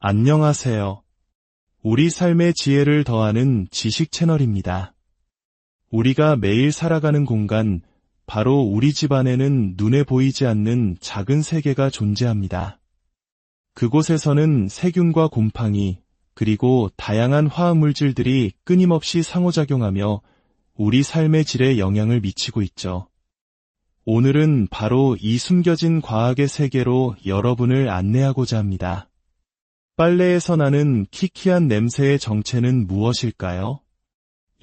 안녕하세요. 우리 삶의 지혜를 더하는 지식 채널입니다. 우리가 매일 살아가는 공간, 바로 우리 집 안에는 눈에 보이지 않는 작은 세계가 존재합니다. 그곳에서는 세균과 곰팡이, 그리고 다양한 화학물질들이 끊임없이 상호작용하며 우리 삶의 질에 영향을 미치고 있죠. 오늘은 바로 이 숨겨진 과학의 세계로 여러분을 안내하고자 합니다. 빨래에서 나는 키키한 냄새의 정체는 무엇일까요?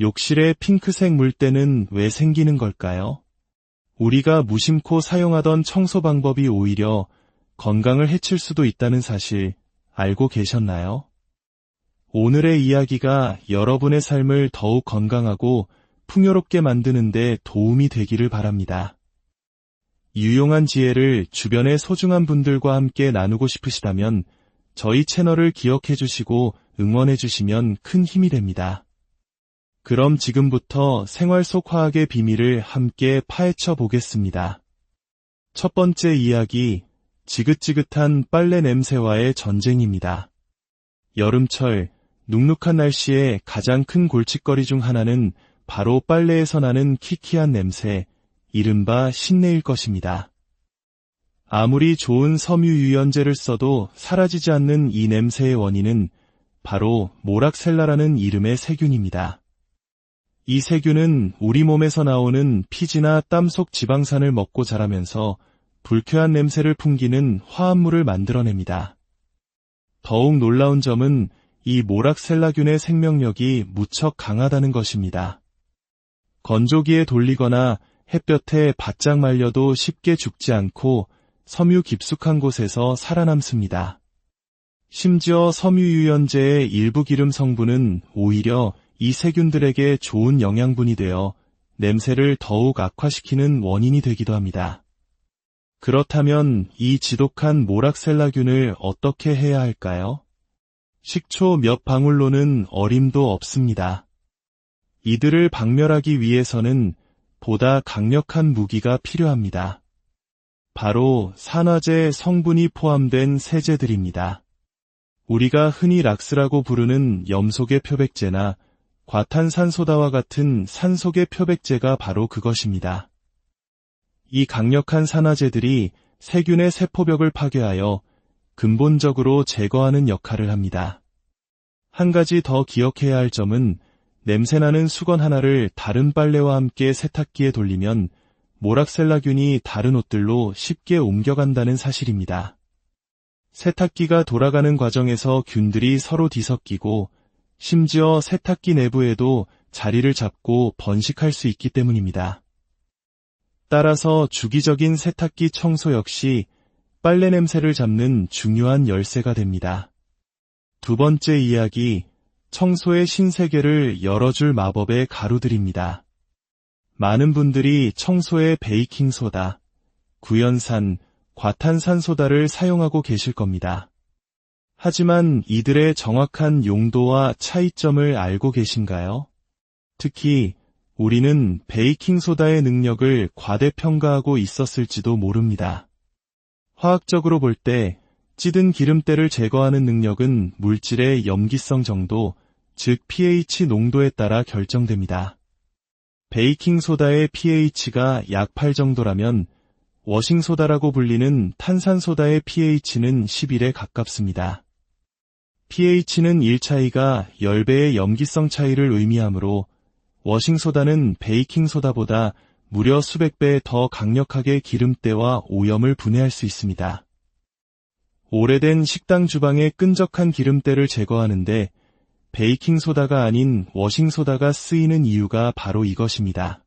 욕실의 핑크색 물때는 왜 생기는 걸까요? 우리가 무심코 사용하던 청소 방법이 오히려 건강을 해칠 수도 있다는 사실 알고 계셨나요? 오늘의 이야기가 여러분의 삶을 더욱 건강하고 풍요롭게 만드는 데 도움이 되기를 바랍니다. 유용한 지혜를 주변의 소중한 분들과 함께 나누고 싶으시다면 저희 채널을 기억해 주시고 응원해 주시면 큰 힘이 됩니다. 그럼 지금부터 생활 속 화학의 비밀을 함께 파헤쳐 보겠습니다. 첫 번째 이야기, 지긋지긋한 빨래 냄새와의 전쟁입니다. 여름철, 눅눅한 날씨에 가장 큰 골칫거리 중 하나는 바로 빨래에서 나는 키키한 냄새, 이른바 신내일 것입니다. 아무리 좋은 섬유유연제를 써도 사라지지 않는 이 냄새의 원인은 바로 모락셀라라는 이름의 세균입니다. 이 세균은 우리 몸에서 나오는 피지나 땀 속 지방산을 먹고 자라면서 불쾌한 냄새를 풍기는 화합물을 만들어냅니다. 더욱 놀라운 점은 이 모락셀라균의 생명력이 무척 강하다는 것입니다. 건조기에 돌리거나 햇볕에 바짝 말려도 쉽게 죽지 않고 섬유 깊숙한 곳에서 살아남습니다. 심지어 섬유유연제의 일부 기름 성분은 오히려 이 세균들에게 좋은 영양분이 되어 냄새를 더욱 악화시키는 원인이 되기도 합니다. 그렇다면 이 지독한 모락셀라균을 어떻게 해야 할까요? 식초 몇 방울로는 어림도 없습니다. 이들을 박멸하기 위해서는 보다 강력한 무기가 필요합니다. 바로 산화제 성분이 포함된 세제들입니다. 우리가 흔히 락스라고 부르는 염소계 표백제나 과탄산소다와 같은 산소계 표백제가 바로 그것입니다. 이 강력한 산화제들이 세균의 세포벽을 파괴하여 근본적으로 제거하는 역할을 합니다. 한 가지 더 기억해야 할 점은 냄새나는 수건 하나를 다른 빨래와 함께 세탁기에 돌리면 모락셀라균이 다른 옷들로 쉽게 옮겨간다는 사실입니다. 세탁기가 돌아가는 과정에서 균들이 서로 뒤섞이고 심지어 세탁기 내부에도 자리를 잡고 번식할 수 있기 때문입니다. 따라서 주기적인 세탁기 청소 역시 빨래 냄새를 잡는 중요한 열쇠가 됩니다. 두 번째 이야기, 청소의 신세계를 열어줄 마법의 가루들입니다. 많은 분들이 청소에 베이킹소다, 구연산, 과탄산소다를 사용하고 계실 겁니다. 하지만 이들의 정확한 용도와 차이점을 알고 계신가요? 특히 우리는 베이킹소다의 능력을 과대평가하고 있었을지도 모릅니다. 화학적으로 볼 때 찌든 기름때를 제거하는 능력은 물질의 염기성 정도, 즉 pH 농도에 따라 결정됩니다. 베이킹소다의 pH가 약 8 정도라면 워싱소다라고 불리는 탄산소다의 pH는 11에 가깝습니다. pH는 1 차이가 10배의 염기성 차이를 의미하므로 워싱소다는 베이킹소다보다 무려 수백 배 더 강력하게 기름때와 오염을 분해할 수 있습니다. 오래된 식당 주방의 끈적한 기름때를 제거하는데 베이킹소다가 아닌 워싱소다가 쓰이는 이유가 바로 이것입니다.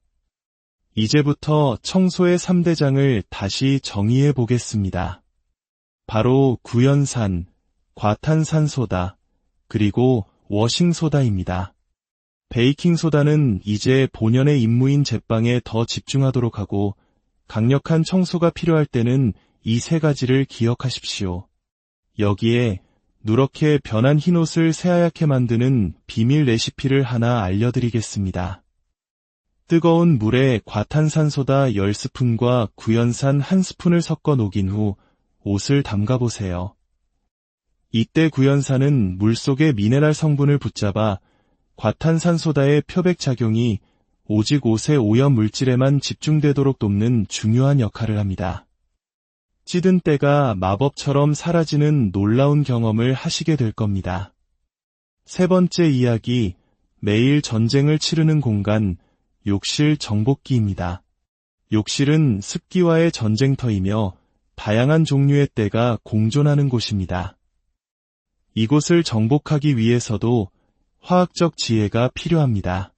이제부터 청소의 3대장을 다시 정의해 보겠습니다. 바로 구연산, 과탄산소다, 그리고 워싱소다입니다. 베이킹소다는 이제 본연의 임무인 제빵에 더 집중하도록 하고 강력한 청소가 필요할 때는 이 세 가지를 기억하십시오. 여기에 누렇게 변한 흰옷을 새하얗게 만드는 비밀 레시피를 하나 알려드리겠습니다. 뜨거운 물에 과탄산소다 10스푼과 구연산 1스푼을 섞어 녹인 후 옷을 담가보세요. 이때 구연산은 물속의 미네랄 성분을 붙잡아 과탄산소다의 표백작용이 오직 옷의 오염 물질에만 집중되도록 돕는 중요한 역할을 합니다. 찌든 때가 마법처럼 사라지는 놀라운 경험을 하시게 될 겁니다. 세 번째 이야기, 매일 전쟁을 치르는 공간, 욕실 정복기입니다. 욕실은 습기와의 전쟁터이며 다양한 종류의 때가 공존하는 곳입니다. 이곳을 정복하기 위해서도 화학적 지혜가 필요합니다.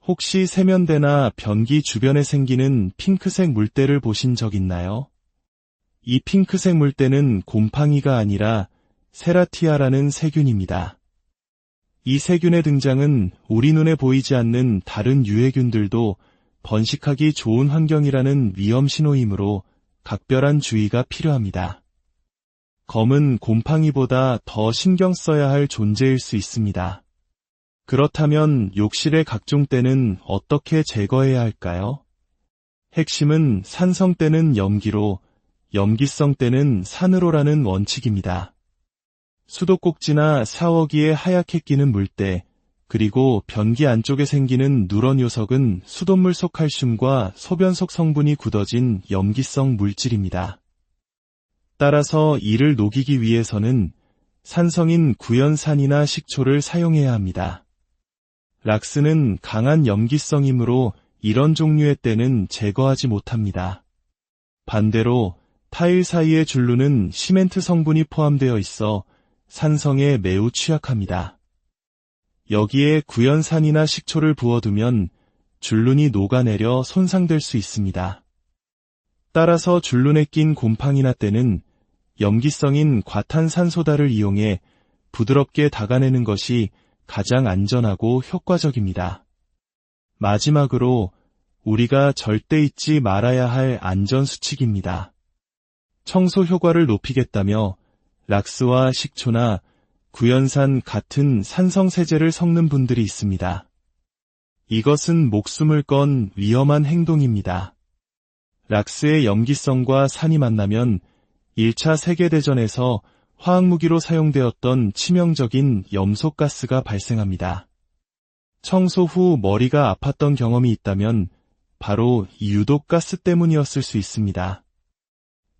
혹시 세면대나 변기 주변에 생기는 핑크색 물때를 보신 적 있나요? 이 핑크색 물때는 곰팡이가 아니라 세라티아라는 세균입니다. 이 세균의 등장은 우리 눈에 보이지 않는 다른 유해균들도 번식하기 좋은 환경이라는 위험 신호이므로 각별한 주의가 필요합니다. 검은 곰팡이보다 더 신경 써야 할 존재일 수 있습니다. 그렇다면 욕실의 각종 때는 어떻게 제거해야 할까요? 핵심은 산성 때는 염기로, 염기성 때는 산으로라는 원칙입니다. 수도꼭지나 샤워기에 하얗게 끼는 물때, 그리고 변기 안쪽에 생기는 누런 요석은 수돗물 속 칼슘과 소변 속 성분이 굳어진 염기성 물질입니다. 따라서 이를 녹이기 위해서는 산성인 구연산이나 식초를 사용해야 합니다. 락스는 강한 염기성이므로 이런 종류의 때는 제거하지 못합니다. 반대로 타일 사이의 줄루는 시멘트 성분이 포함되어 있어 산성에 매우 취약합니다. 여기에 구연산이나 식초를 부어두면 줄눈이 녹아내려 손상될 수 있습니다. 따라서 줄눈에 낀 곰팡이나 때는 염기성인 과탄산소다를 이용해 부드럽게 닦아내는 것이 가장 안전하고 효과적입니다. 마지막으로 우리가 절대 잊지 말아야 할 안전수칙입니다. 청소 효과를 높이겠다며 락스와 식초나 구연산 같은 산성세제를 섞는 분들이 있습니다. 이것은 목숨을 건 위험한 행동입니다. 락스의 염기성과 산이 만나면 1차 세계대전에서 화학무기로 사용되었던 치명적인 염소가스가 발생합니다. 청소 후 머리가 아팠던 경험이 있다면 바로 이 유독가스 때문이었을 수 있습니다.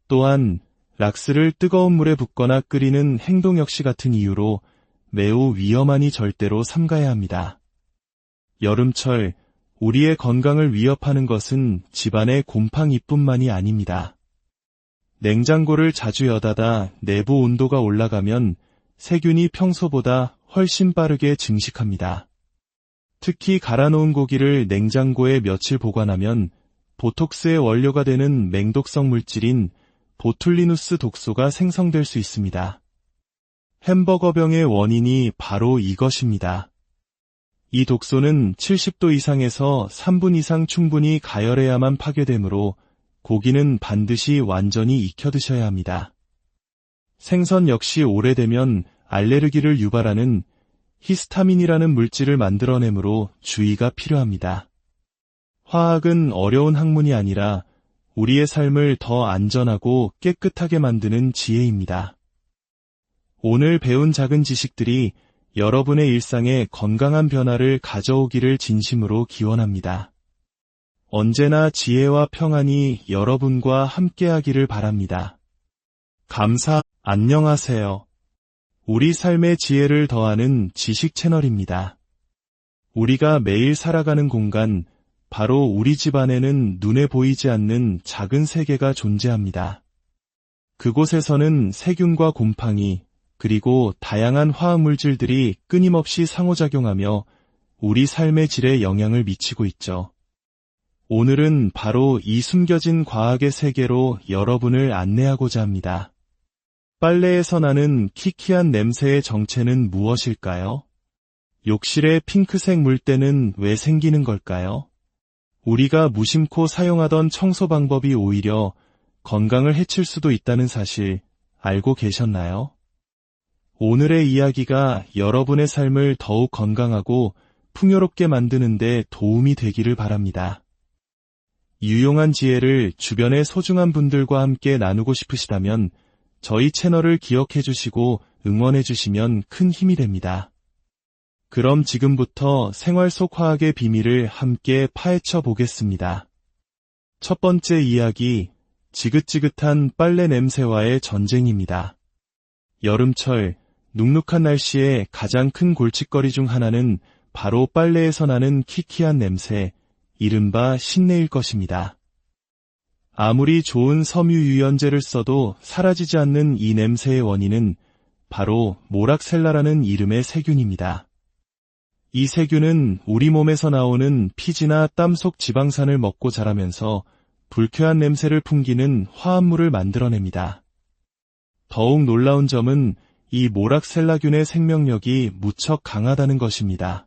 또한 락스를 뜨거운 물에 붓거나 끓이는 행동 역시 같은 이유로 매우 위험하니 절대로 삼가야 합니다. 여름철, 우리의 건강을 위협하는 것은 집안의 곰팡이뿐만이 아닙니다. 냉장고를 자주 여닫아 내부 온도가 올라가면 세균이 평소보다 훨씬 빠르게 증식합니다. 특히 갈아놓은 고기를 냉장고에 며칠 보관하면 보톡스의 원료가 되는 맹독성 물질인 보툴리누스 독소가 생성될 수 있습니다. 햄버거병의 원인이 바로 이것입니다. 이 독소는 70도 이상에서 3분 이상 충분히 가열해야만 파괴되므로 고기는 반드시 완전히 익혀 드셔야 합니다. 생선 역시 오래되면 알레르기를 유발하는 히스타민이라는 물질을 만들어내므로 주의가 필요합니다. 화학은 어려운 학문이 아니라 우리의 삶을 더 안전하고 깨끗하게 만드는 지혜입니다. 오늘 배운 작은 지식들이 여러분의 일상에 건강한 변화를 가져오기를 진심으로 기원합니다. 언제나 지혜와 평안이 여러분과 함께하기를 바랍니다. 안녕하세요. 우리 삶의 지혜를 더하는 지식 채널입니다. 우리가 매일 살아가는 공간, 바로 우리 집 안에는 눈에 보이지 않는 작은 세계가 존재합니다. 그곳에서는 세균과 곰팡이, 그리고 다양한 화학물질들이 끊임없이 상호작용하며 우리 삶의 질에 영향을 미치고 있죠. 오늘은 바로 이 숨겨진 과학의 세계로 여러분을 안내하고자 합니다. 빨래에서 나는 키키한 냄새의 정체는 무엇일까요? 욕실의 핑크색 물때는 왜 생기는 걸까요? 우리가 무심코 사용하던 청소 방법이 오히려 건강을 해칠 수도 있다는 사실 알고 계셨나요? 오늘의 이야기가 여러분의 삶을 더욱 건강하고 풍요롭게 만드는 데 도움이 되기를 바랍니다. 유용한 지혜를 주변의 소중한 분들과 함께 나누고 싶으시다면 저희 채널을 기억해 주시고 응원해주시면 큰 힘이 됩니다. 그럼 지금부터 생활 속 화학의 비밀을 함께 파헤쳐 보겠습니다. 첫 번째 이야기, 지긋지긋한 빨래 냄새와의 전쟁입니다. 여름철, 눅눅한 날씨에 가장 큰 골칫거리 중 하나는 바로 빨래에서 나는 키키한 냄새, 이른바 신내일 것입니다. 아무리 좋은 섬유유연제를 써도 사라지지 않는 이 냄새의 원인은 바로 모락셀라라는 이름의 세균입니다. 이 세균은 우리 몸에서 나오는 피지나 땀 속 지방산을 먹고 자라면서 불쾌한 냄새를 풍기는 화합물을 만들어냅니다. 더욱 놀라운 점은 이 모락셀라균의 생명력이 무척 강하다는 것입니다.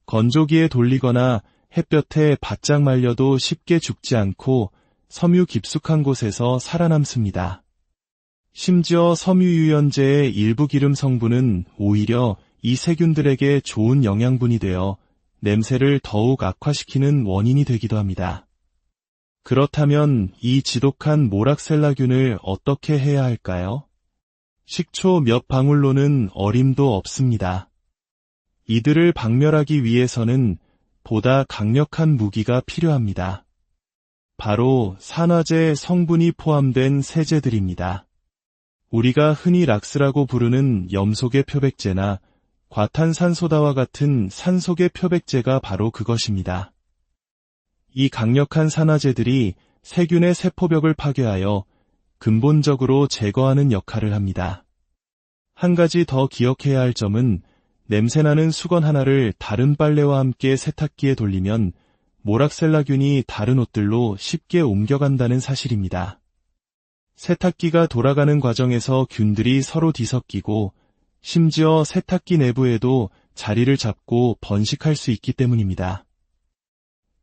건조기에 돌리거나 햇볕에 바짝 말려도 쉽게 죽지 않고 섬유 깊숙한 곳에서 살아남습니다. 심지어 섬유유연제의 일부 기름 성분은 오히려 이 세균들에게 좋은 영양분이 되어 냄새를 더욱 악화시키는 원인이 되기도 합니다. 그렇다면 이 지독한 모락셀라균을 어떻게 해야 할까요? 식초 몇 방울로는 어림도 없습니다. 이들을 박멸하기 위해서는 보다 강력한 무기가 필요합니다. 바로 산화제 성분이 포함된 세제들입니다. 우리가 흔히 락스라고 부르는 염소계 표백제나 과탄산소다와 같은 산소계 표백제가 바로 그것입니다. 이 강력한 산화제들이 세균의 세포벽을 파괴하여 근본적으로 제거하는 역할을 합니다. 한 가지 더 기억해야 할 점은 냄새나는 수건 하나를 다른 빨래와 함께 세탁기에 돌리면 모락셀라균이 다른 옷들로 쉽게 옮겨간다는 사실입니다. 세탁기가 돌아가는 과정에서 균들이 서로 뒤섞이고 심지어 세탁기 내부에도 자리를 잡고 번식할 수 있기 때문입니다.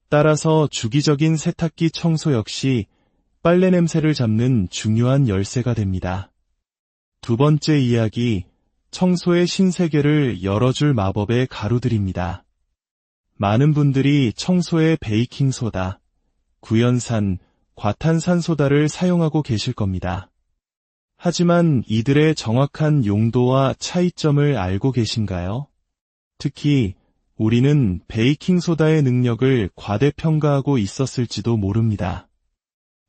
따라서 주기적인 세탁기 청소 역시 빨래 냄새를 잡는 중요한 열쇠가 됩니다. 두 번째 이야기, 청소의 신세계를 열어줄 마법의 가루들입니다. 많은 분들이 청소에 베이킹소다, 구연산, 과탄산소다를 사용하고 계실 겁니다. 하지만 이들의 정확한 용도와 차이점을 알고 계신가요? 특히 우리는 베이킹소다의 능력을 과대평가하고 있었을지도 모릅니다.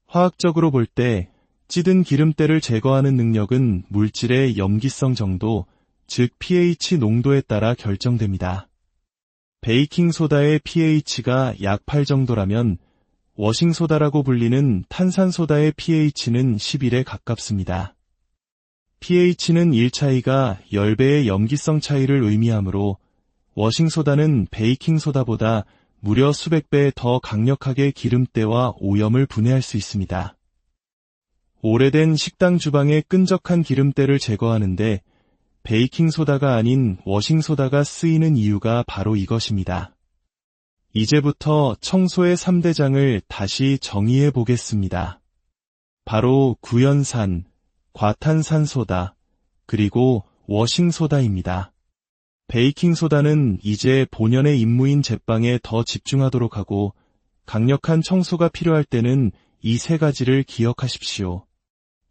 화학적으로 볼 때 찌든 기름때를 제거하는 능력은 물질의 염기성 정도, 즉 pH 농도에 따라 결정됩니다. 베이킹소다의 pH가 약 8 정도라면 워싱소다라고 불리는 탄산소다의 pH는 11에 가깝습니다. pH는 1 차이가 10배의 염기성 차이를 의미하므로 워싱소다는 베이킹소다보다 무려 수백 배 더 강력하게 기름때와 오염을 분해할 수 있습니다. 오래된 식당 주방의 끈적한 기름때를 제거하는데 베이킹소다가 아닌 워싱소다가 쓰이는 이유가 바로 이것입니다. 이제부터 청소의 3대장을 다시 정의해 보겠습니다. 바로 구연산, 과탄산소다, 그리고 워싱소다입니다. 베이킹소다는 이제 본연의 임무인 제빵에 더 집중하도록 하고 강력한 청소가 필요할 때는 이 세 가지를 기억하십시오.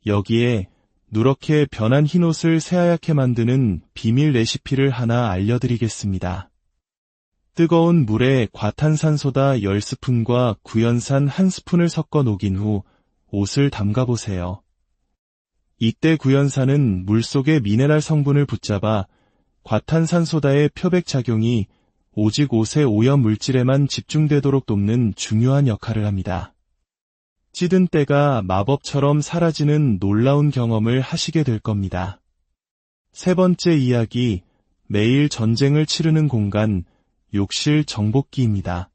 여기에 누렇게 변한 흰옷을 새하얗게 만드는 비밀 레시피를 하나 알려드리겠습니다. 뜨거운 물에 과탄산소다 10스푼과 구연산 1스푼을 섞어 녹인 후 옷을 담가보세요. 이때 구연산은 물속의 미네랄 성분을 붙잡아 과탄산소다의 표백작용이 오직 옷의 오염 물질에만 집중되도록 돕는 중요한 역할을 합니다. 찌든 때가 마법처럼 사라지는 놀라운 경험을 하시게 될 겁니다. 세 번째 이야기, 매일 전쟁을 치르는 공간, 욕실 정복기입니다.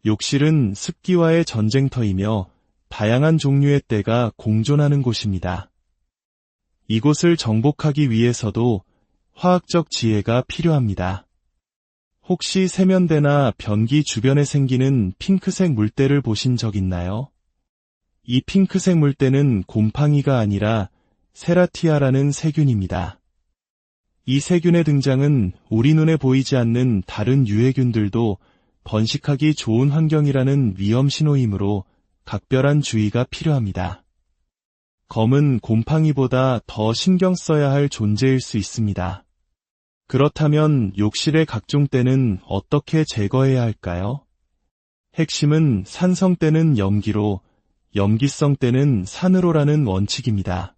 욕실은 습기와의 전쟁터이며 다양한 종류의 때가 공존하는 곳입니다. 이곳을 정복하기 위해서도 화학적 지혜가 필요합니다. 혹시 세면대나 변기 주변에 생기는 핑크색 물때를 보신 적 있나요? 이 핑크색 물때는 곰팡이가 아니라 세라티아라는 세균입니다. 이 세균의 등장은 우리 눈에 보이지 않는 다른 유해균들도 번식하기 좋은 환경이라는 위험 신호이므로 각별한 주의가 필요합니다. 검은 곰팡이보다 더 신경 써야 할 존재일 수 있습니다. 그렇다면 욕실의 각종 때는 어떻게 제거해야 할까요? 핵심은 산성 때는 염기로, 염기성 때는 산으로라는 원칙입니다.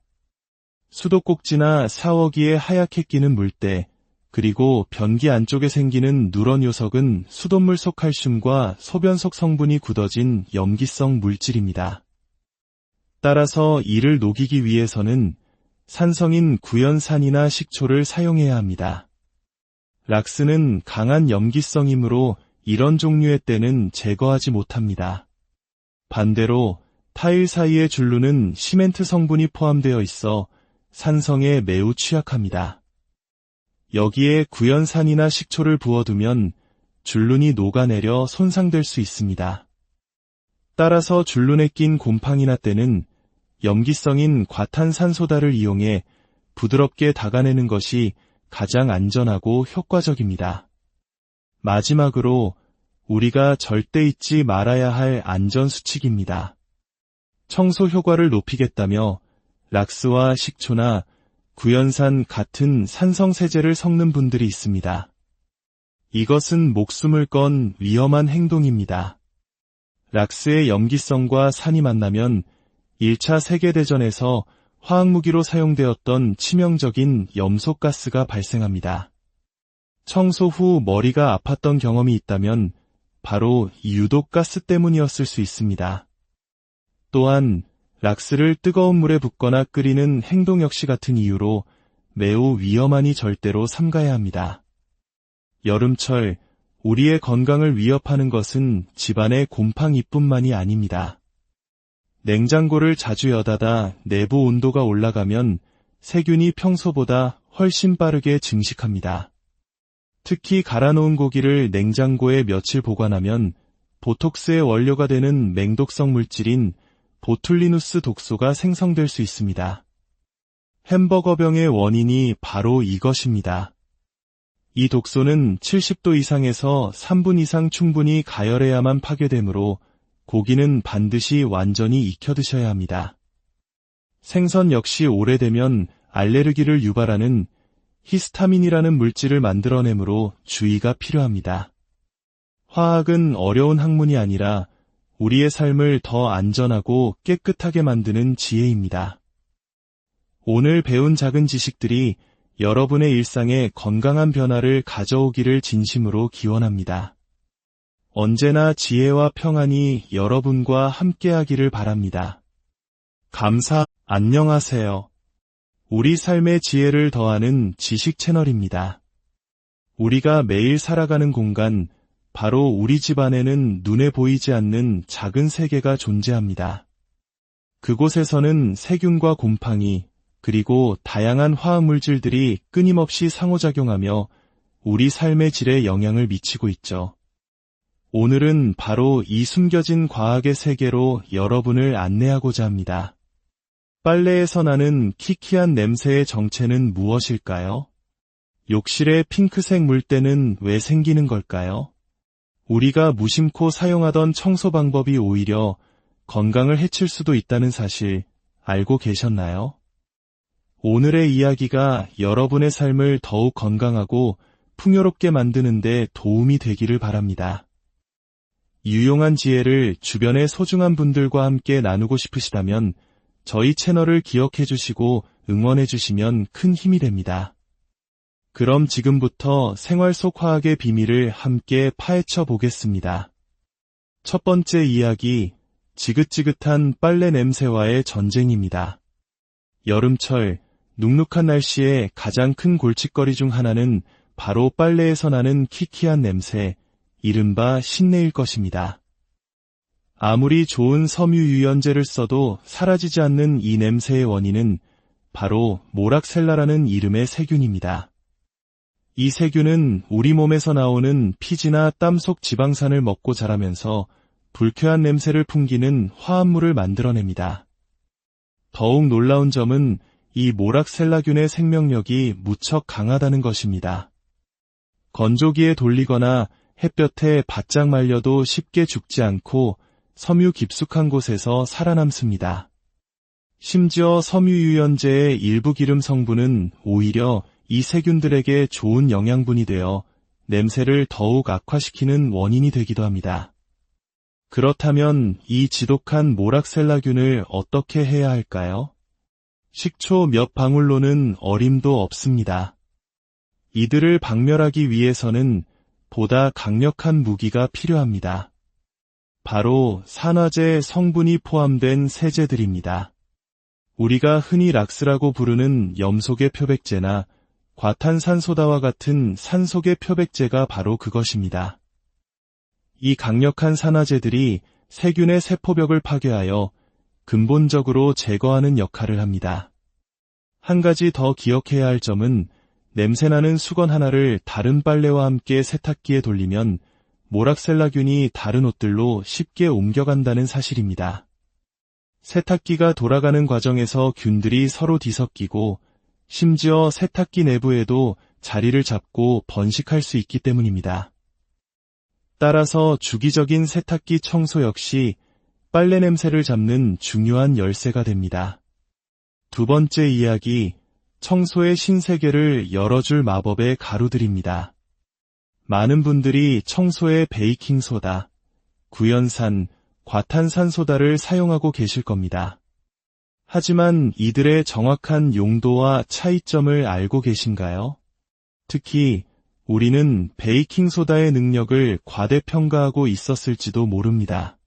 수도꼭지나 샤워기에 하얗게 끼는 물때, 그리고 변기 안쪽에 생기는 누런 요석은 수돗물 속 칼슘과 소변 속 성분이 굳어진 염기성 물질입니다. 따라서 이를 녹이기 위해서는 산성인 구연산이나 식초를 사용해야 합니다. 락스는 강한 염기성이므로 이런 종류의 때는 제거하지 못합니다. 반대로 타일 사이의 줄루는 시멘트 성분이 포함되어 있어 산성에 매우 취약합니다. 여기에 구연산이나 식초를 부어두면 줄눈이 녹아내려 손상될 수 있습니다. 따라서 줄눈에 낀 곰팡이나 때는 염기성인 과탄산소다를 이용해 부드럽게 닦아내는 것이 가장 안전하고 효과적입니다. 마지막으로 우리가 절대 잊지 말아야 할 안전수칙입니다. 청소 효과를 높이겠다며 락스와 식초나 구연산 같은 산성세제를 섞는 분들이 있습니다. 이것은 목숨을 건 위험한 행동입니다. 락스의 염기성과 산이 만나면 1차 세계대전에서 화학무기로 사용되었던 치명적인 염소가스가 발생합니다. 청소 후 머리가 아팠던 경험이 있다면 바로 이 유독가스 때문이었을 수 있습니다. 또한 락스를 뜨거운 물에 붓거나 끓이는 행동 역시 같은 이유로 매우 위험하니 절대로 삼가야 합니다. 여름철, 우리의 건강을 위협하는 것은 집안의 곰팡이뿐만이 아닙니다. 냉장고를 자주 여닫아 내부 온도가 올라가면 세균이 평소보다 훨씬 빠르게 증식합니다. 특히 갈아놓은 고기를 냉장고에 며칠 보관하면 보톡스의 원료가 되는 맹독성 물질인 보툴리누스 독소가 생성될 수 있습니다. 햄버거병의 원인이 바로 이것입니다. 이 독소는 70도 이상에서 3분 이상 충분히 가열해야만 파괴되므로 고기는 반드시 완전히 익혀 드셔야 합니다. 생선 역시 오래되면 알레르기를 유발하는 히스타민이라는 물질을 만들어내므로 주의가 필요합니다. 화학은 어려운 학문이 아니라 우리의 삶을 더 안전하고 깨끗하게 만드는 지혜입니다. 오늘 배운 작은 지식들이 여러분의 일상에 건강한 변화를 가져오기를 진심으로 기원합니다. 언제나 지혜와 평안이 여러분과 함께하기를 바랍니다. 안녕하세요. 우리 삶의 지혜를 더하는 지식 채널입니다. 우리가 매일 살아가는 공간, 바로 우리 집 안에는 눈에 보이지 않는 작은 세계가 존재합니다. 그곳에서는 세균과 곰팡이, 그리고 다양한 화학물질들이 끊임없이 상호작용하며 우리 삶의 질에 영향을 미치고 있죠. 오늘은 바로 이 숨겨진 과학의 세계로 여러분을 안내하고자 합니다. 빨래에서 나는 키키한 냄새의 정체는 무엇일까요? 욕실의 핑크색 물때는 왜 생기는 걸까요? 우리가 무심코 사용하던 청소 방법이 오히려 건강을 해칠 수도 있다는 사실 알고 계셨나요? 오늘의 이야기가 여러분의 삶을 더욱 건강하고 풍요롭게 만드는 데 도움이 되기를 바랍니다. 유용한 지혜를 주변의 소중한 분들과 함께 나누고 싶으시다면 저희 채널을 기억해 주시고 응원해 주시면 큰 힘이 됩니다. 그럼 지금부터 생활 속 화학의 비밀을 함께 파헤쳐 보겠습니다. 첫 번째 이야기, 지긋지긋한 빨래 냄새와의 전쟁입니다. 여름철, 눅눅한 날씨에 가장 큰 골칫거리 중 하나는 바로 빨래에서 나는 키키한 냄새, 이른바 신내일 것입니다. 아무리 좋은 섬유 유연제를 써도 사라지지 않는 이 냄새의 원인은 바로 모락셀라라는 이름의 세균입니다. 이 세균은 우리 몸에서 나오는 피지나 땀 속 지방산을 먹고 자라면서 불쾌한 냄새를 풍기는 화합물을 만들어냅니다. 더욱 놀라운 점은 이 모락셀라균의 생명력이 무척 강하다는 것입니다. 건조기에 돌리거나 햇볕에 바짝 말려도 쉽게 죽지 않고 섬유 깊숙한 곳에서 살아남습니다. 심지어 섬유유연제의 일부 기름 성분은 오히려 이 세균들에게 좋은 영양분이 되어 냄새를 더욱 악화시키는 원인이 되기도 합니다. 그렇다면 이 지독한 모락셀라균을 어떻게 해야 할까요? 식초 몇 방울로는 어림도 없습니다. 이들을 박멸하기 위해서는 보다 강력한 무기가 필요합니다. 바로 산화제 성분이 포함된 세제들입니다. 우리가 흔히 락스라고 부르는 염소계 표백제나 과탄산소다와 같은 산소계 표백제가 바로 그것입니다. 이 강력한 산화제들이 세균의 세포벽을 파괴하여 근본적으로 제거하는 역할을 합니다. 한 가지 더 기억해야 할 점은 냄새나는 수건 하나를 다른 빨래와 함께 세탁기에 돌리면 모락셀라균이 다른 옷들로 쉽게 옮겨간다는 사실입니다. 세탁기가 돌아가는 과정에서 균들이 서로 뒤섞이고 심지어 세탁기 내부에도 자리를 잡고 번식할 수 있기 때문입니다. 따라서 주기적인 세탁기 청소 역시 빨래 냄새를 잡는 중요한 열쇠가 됩니다. 두 번째 이야기, 청소의 신세계를 열어줄 마법의 가루들입니다. 많은 분들이 청소에 베이킹소다, 구연산, 과탄산소다를 사용하고 계실 겁니다. 하지만 이들의 정확한 용도와 차이점을 알고 계신가요? 특히 우리는 베이킹소다의 능력을 과대평가하고 있었을지도 모릅니다.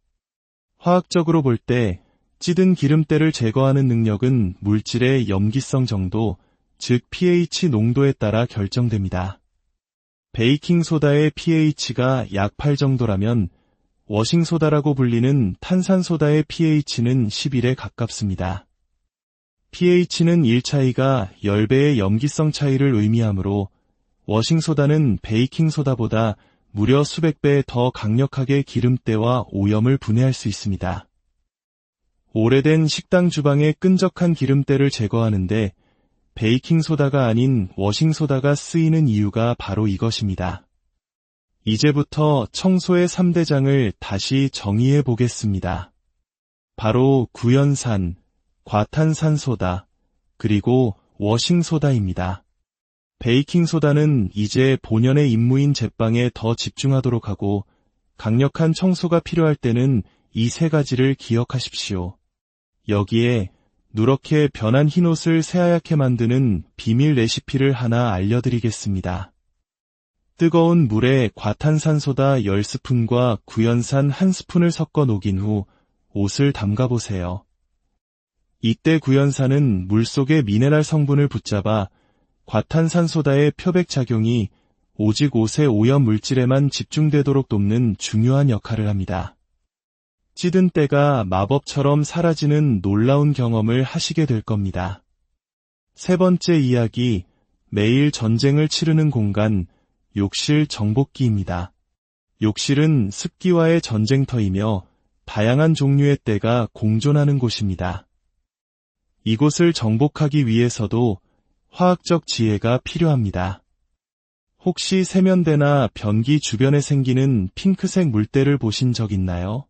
화학적으로 볼 때 찌든 기름때를 제거하는 능력은 물질의 염기성 정도, 즉 pH 농도에 따라 결정됩니다. 베이킹소다의 pH가 약 8 정도라면 워싱소다라고 불리는 탄산소다의 pH는 11에 가깝습니다. pH는 1 차이가 10배의 염기성 차이를 의미하므로 워싱소다는 베이킹소다보다 무려 수백 배 더 강력하게 기름때와 오염을 분해할 수 있습니다. 오래된 식당 주방의 끈적한 기름때를 제거하는데 베이킹소다가 아닌 워싱소다가 쓰이는 이유가 바로 이것입니다. 이제부터 청소의 3대장을 다시 정의해 보겠습니다. 바로 구연산, 과탄산소다, 그리고 워싱소다입니다. 베이킹소다는 이제 본연의 임무인 제빵에 더 집중하도록 하고 강력한 청소가 필요할 때는 이 세 가지를 기억하십시오. 여기에 누렇게 변한 흰옷을 새하얗게 만드는 비밀 레시피를 하나 알려드리겠습니다. 뜨거운 물에 과탄산소다 10스푼과 구연산 1스푼을 섞어 녹인 후 옷을 담가보세요. 이때 구연산은 물속의 미네랄 성분을 붙잡아 과탄산소다의 표백작용이 오직 옷의 오염 물질에만 집중되도록 돕는 중요한 역할을 합니다. 찌든 때가 마법처럼 사라지는 놀라운 경험을 하시게 될 겁니다. 세 번째 이야기, 매일 전쟁을 치르는 공간, 욕실 정복기입니다. 욕실은 습기와의 전쟁터이며 다양한 종류의 때가 공존하는 곳입니다. 이곳을 정복하기 위해서도 화학적 지혜가 필요합니다. 혹시 세면대나 변기 주변에 생기는 핑크색 물때를 보신 적 있나요?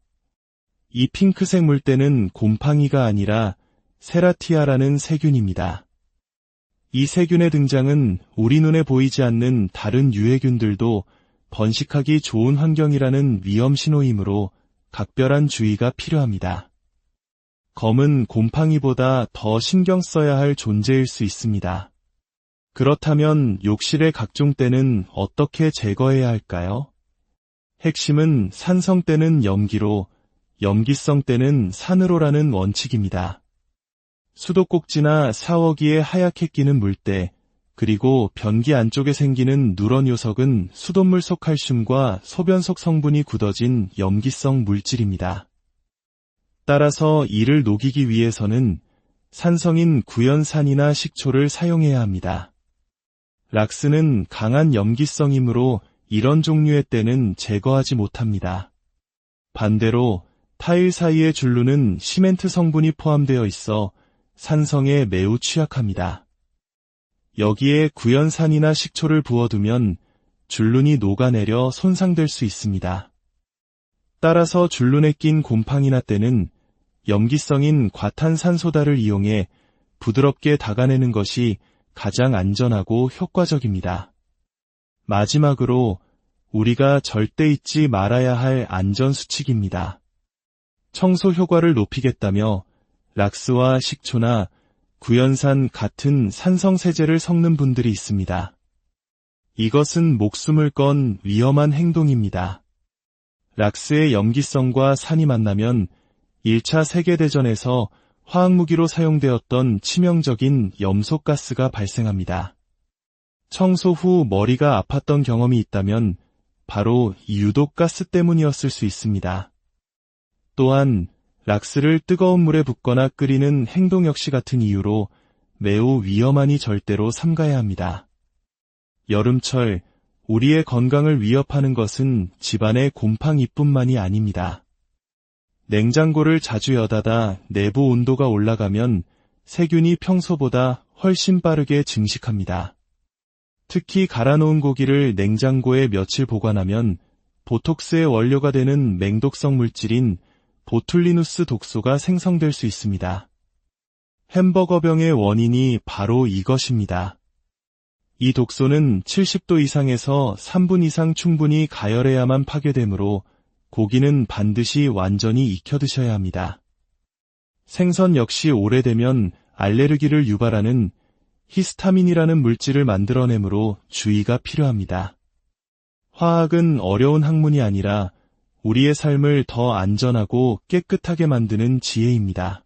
이 핑크색 물때는 곰팡이가 아니라 세라티아라는 세균입니다. 이 세균의 등장은 우리 눈에 보이지 않는 다른 유해균들도 번식하기 좋은 환경이라는 위험 신호이므로 각별한 주의가 필요합니다. 검은 곰팡이보다 더 신경 써야 할 존재일 수 있습니다. 그렇다면 욕실의 각종 때는 어떻게 제거해야 할까요? 핵심은 산성 때는 염기로, 염기성 때는 산으로라는 원칙입니다. 수도꼭지나 샤워기에 하얗게 끼는 물때, 그리고 변기 안쪽에 생기는 누런 요석은 수돗물 속 칼슘과 소변 속 성분이 굳어진 염기성 물질입니다. 따라서 이를 녹이기 위해서는 산성인 구연산이나 식초를 사용해야 합니다. 락스는 강한 염기성이므로 이런 종류의 때는 제거하지 못합니다. 반대로 타일 사이의 줄루는 시멘트 성분이 포함되어 있어 산성에 매우 취약합니다. 여기에 구연산이나 식초를 부어두면 줄눈이 녹아내려 손상될 수 있습니다. 따라서 줄눈에 낀 곰팡이나 때는 염기성인 과탄산소다를 이용해 부드럽게 닦아내는 것이 가장 안전하고 효과적입니다. 마지막으로 우리가 절대 잊지 말아야 할 안전수칙입니다. 청소 효과를 높이겠다며 락스와 식초나 구연산 같은 산성세제를 섞는 분들이 있습니다. 이것은 목숨을 건 위험한 행동입니다. 락스의 염기성과 산이 만나면 1차 세계대전에서 화학무기로 사용되었던 치명적인 염소가스가 발생합니다. 청소 후 머리가 아팠던 경험이 있다면 바로 이 유독가스 때문이었을 수 있습니다. 또한 락스를 뜨거운 물에 붓거나 끓이는 행동 역시 같은 이유로 매우 위험하니 절대로 삼가야 합니다. 여름철, 우리의 건강을 위협하는 것은 집안의 곰팡이뿐만이 아닙니다. 냉장고를 자주 여닫아 내부 온도가 올라가면 세균이 평소보다 훨씬 빠르게 증식합니다. 특히 갈아놓은 고기를 냉장고에 며칠 보관하면 보톡스의 원료가 되는 맹독성 물질인 보툴리누스 독소가 생성될 수 있습니다. 햄버거병의 원인이 바로 이것입니다. 이 독소는 70도 이상에서 3분 이상 충분히 가열해야만 파괴되므로 고기는 반드시 완전히 익혀 드셔야 합니다. 생선 역시 오래되면 알레르기를 유발하는 히스타민이라는 물질을 만들어내므로 주의가 필요합니다. 화학은 어려운 학문이 아니라 우리의 삶을 더 안전하고 깨끗하게 만드는 지혜입니다.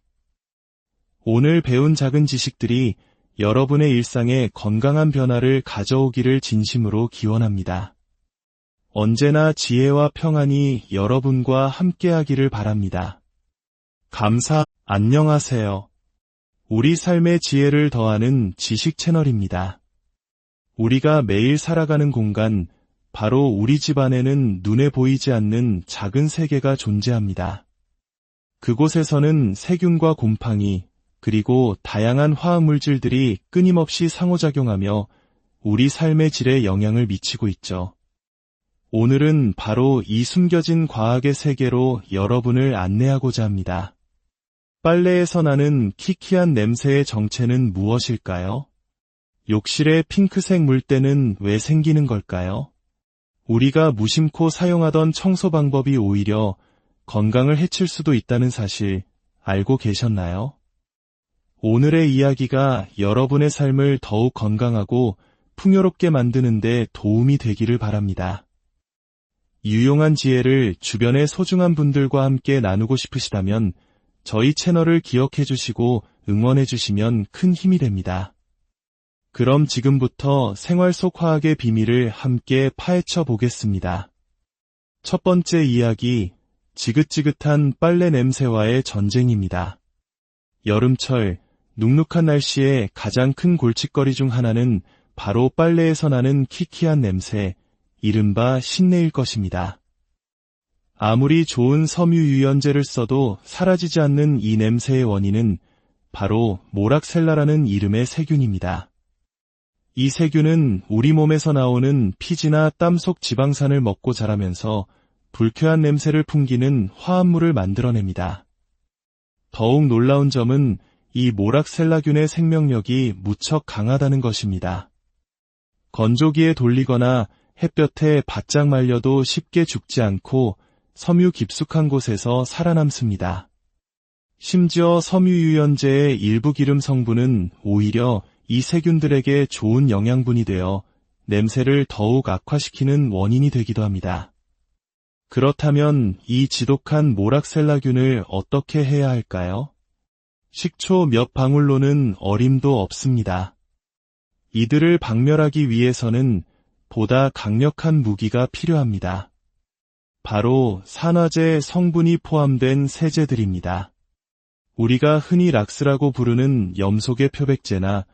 오늘 배운 작은 지식들이 여러분의 일상에 건강한 변화를 가져오기를 진심으로 기원합니다. 언제나 지혜와 평안이 여러분과 함께하기를 바랍니다. 안녕하세요. 우리 삶의 지혜를 더하는 지식 채널입니다. 우리가 매일 살아가는 공간, 바로 우리 집 안에는 눈에 보이지 않는 작은 세계가 존재합니다. 그곳에서는 세균과 곰팡이, 그리고 다양한 화학물질들이 끊임없이 상호작용하며 우리 삶의 질에 영향을 미치고 있죠. 오늘은 바로 이 숨겨진 과학의 세계로 여러분을 안내하고자 합니다. 빨래에서 나는 키키한 냄새의 정체는 무엇일까요? 욕실의 핑크색 물때는 왜 생기는 걸까요? 우리가 무심코 사용하던 청소 방법이 오히려 건강을 해칠 수도 있다는 사실 알고 계셨나요? 오늘의 이야기가 여러분의 삶을 더욱 건강하고 풍요롭게 만드는 데 도움이 되기를 바랍니다. 유용한 지혜를 주변의 소중한 분들과 함께 나누고 싶으시다면 저희 채널을 기억해 주시고 응원해 주시면 큰 힘이 됩니다. 그럼 지금부터 생활 속 화학의 비밀을 함께 파헤쳐 보겠습니다. 첫 번째 이야기, 지긋지긋한 빨래 냄새와의 전쟁입니다. 여름철, 눅눅한 날씨에 가장 큰 골칫거리 중 하나는 바로 빨래에서 나는 키키한 냄새, 이른바 신내일 것입니다. 아무리 좋은 섬유유연제를 써도 사라지지 않는 이 냄새의 원인은 바로 모락셀라라는 이름의 세균입니다. 이 세균은 우리 몸에서 나오는 피지나 땀 속 지방산을 먹고 자라면서 불쾌한 냄새를 풍기는 화합물을 만들어냅니다. 더욱 놀라운 점은 이 모락셀라균의 생명력이 무척 강하다는 것입니다. 건조기에 돌리거나 햇볕에 바짝 말려도 쉽게 죽지 않고 섬유 깊숙한 곳에서 살아남습니다. 심지어 섬유유연제의 일부 기름 성분은 오히려 이 세균들에게 좋은 영양분이 되어 냄새를 더욱 악화시키는 원인이 되기도 합니다. 그렇다면 이 지독한 모락셀라균을 어떻게 해야 할까요? 식초 몇 방울로는 어림도 없습니다. 이들을 박멸하기 위해서는 보다 강력한 무기가 필요합니다. 바로 산화제 성분이 포함된 세제들입니다. 우리가 흔히 락스라고 부르는 염소계 표백제나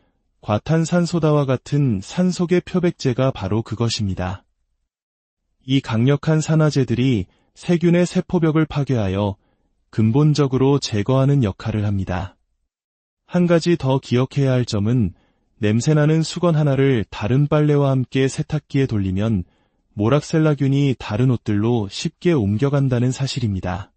과탄산소다와 같은 산소계 표백제가 바로 그것입니다. 이 강력한 산화제들이 세균의 세포벽을 파괴하여 근본적으로 제거하는 역할을 합니다. 한 가지 더 기억해야 할 점은 냄새나는 수건 하나를 다른 빨래와 함께 세탁기에 돌리면 모락셀라균이 다른 옷들로 쉽게 옮겨간다는 사실입니다.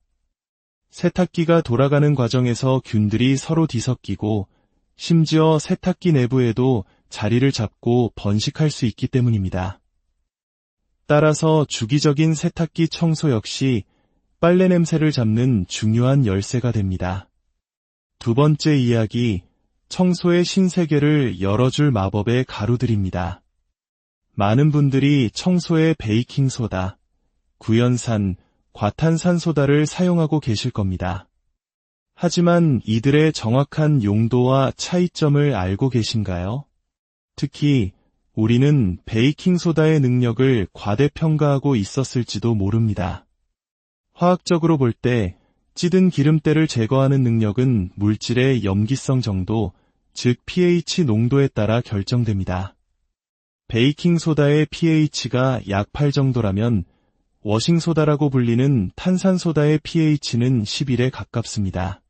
세탁기가 돌아가는 과정에서 균들이 서로 뒤섞이고 심지어 세탁기 내부에도 자리를 잡고 번식할 수 있기 때문입니다. 따라서 주기적인 세탁기 청소 역시 빨래 냄새를 잡는 중요한 열쇠가 됩니다. 두 번째 이야기, 청소의 신세계를 열어줄 마법의 가루들입니다. 많은 분들이 청소에 베이킹소다, 구연산, 과탄산소다를 사용하고 계실 겁니다. 하지만 이들의 정확한 용도와 차이점을 알고 계신가요? 특히 우리는 베이킹소다의 능력을 과대평가하고 있었을지도 모릅니다. 화학적으로 볼 때 찌든 기름때를 제거하는 능력은 물질의 염기성 정도, 즉 pH 농도에 따라 결정됩니다. 베이킹소다의 pH가 약 8 정도라면 워싱소다라고 불리는 탄산소다의 pH는 11에 가깝습니다.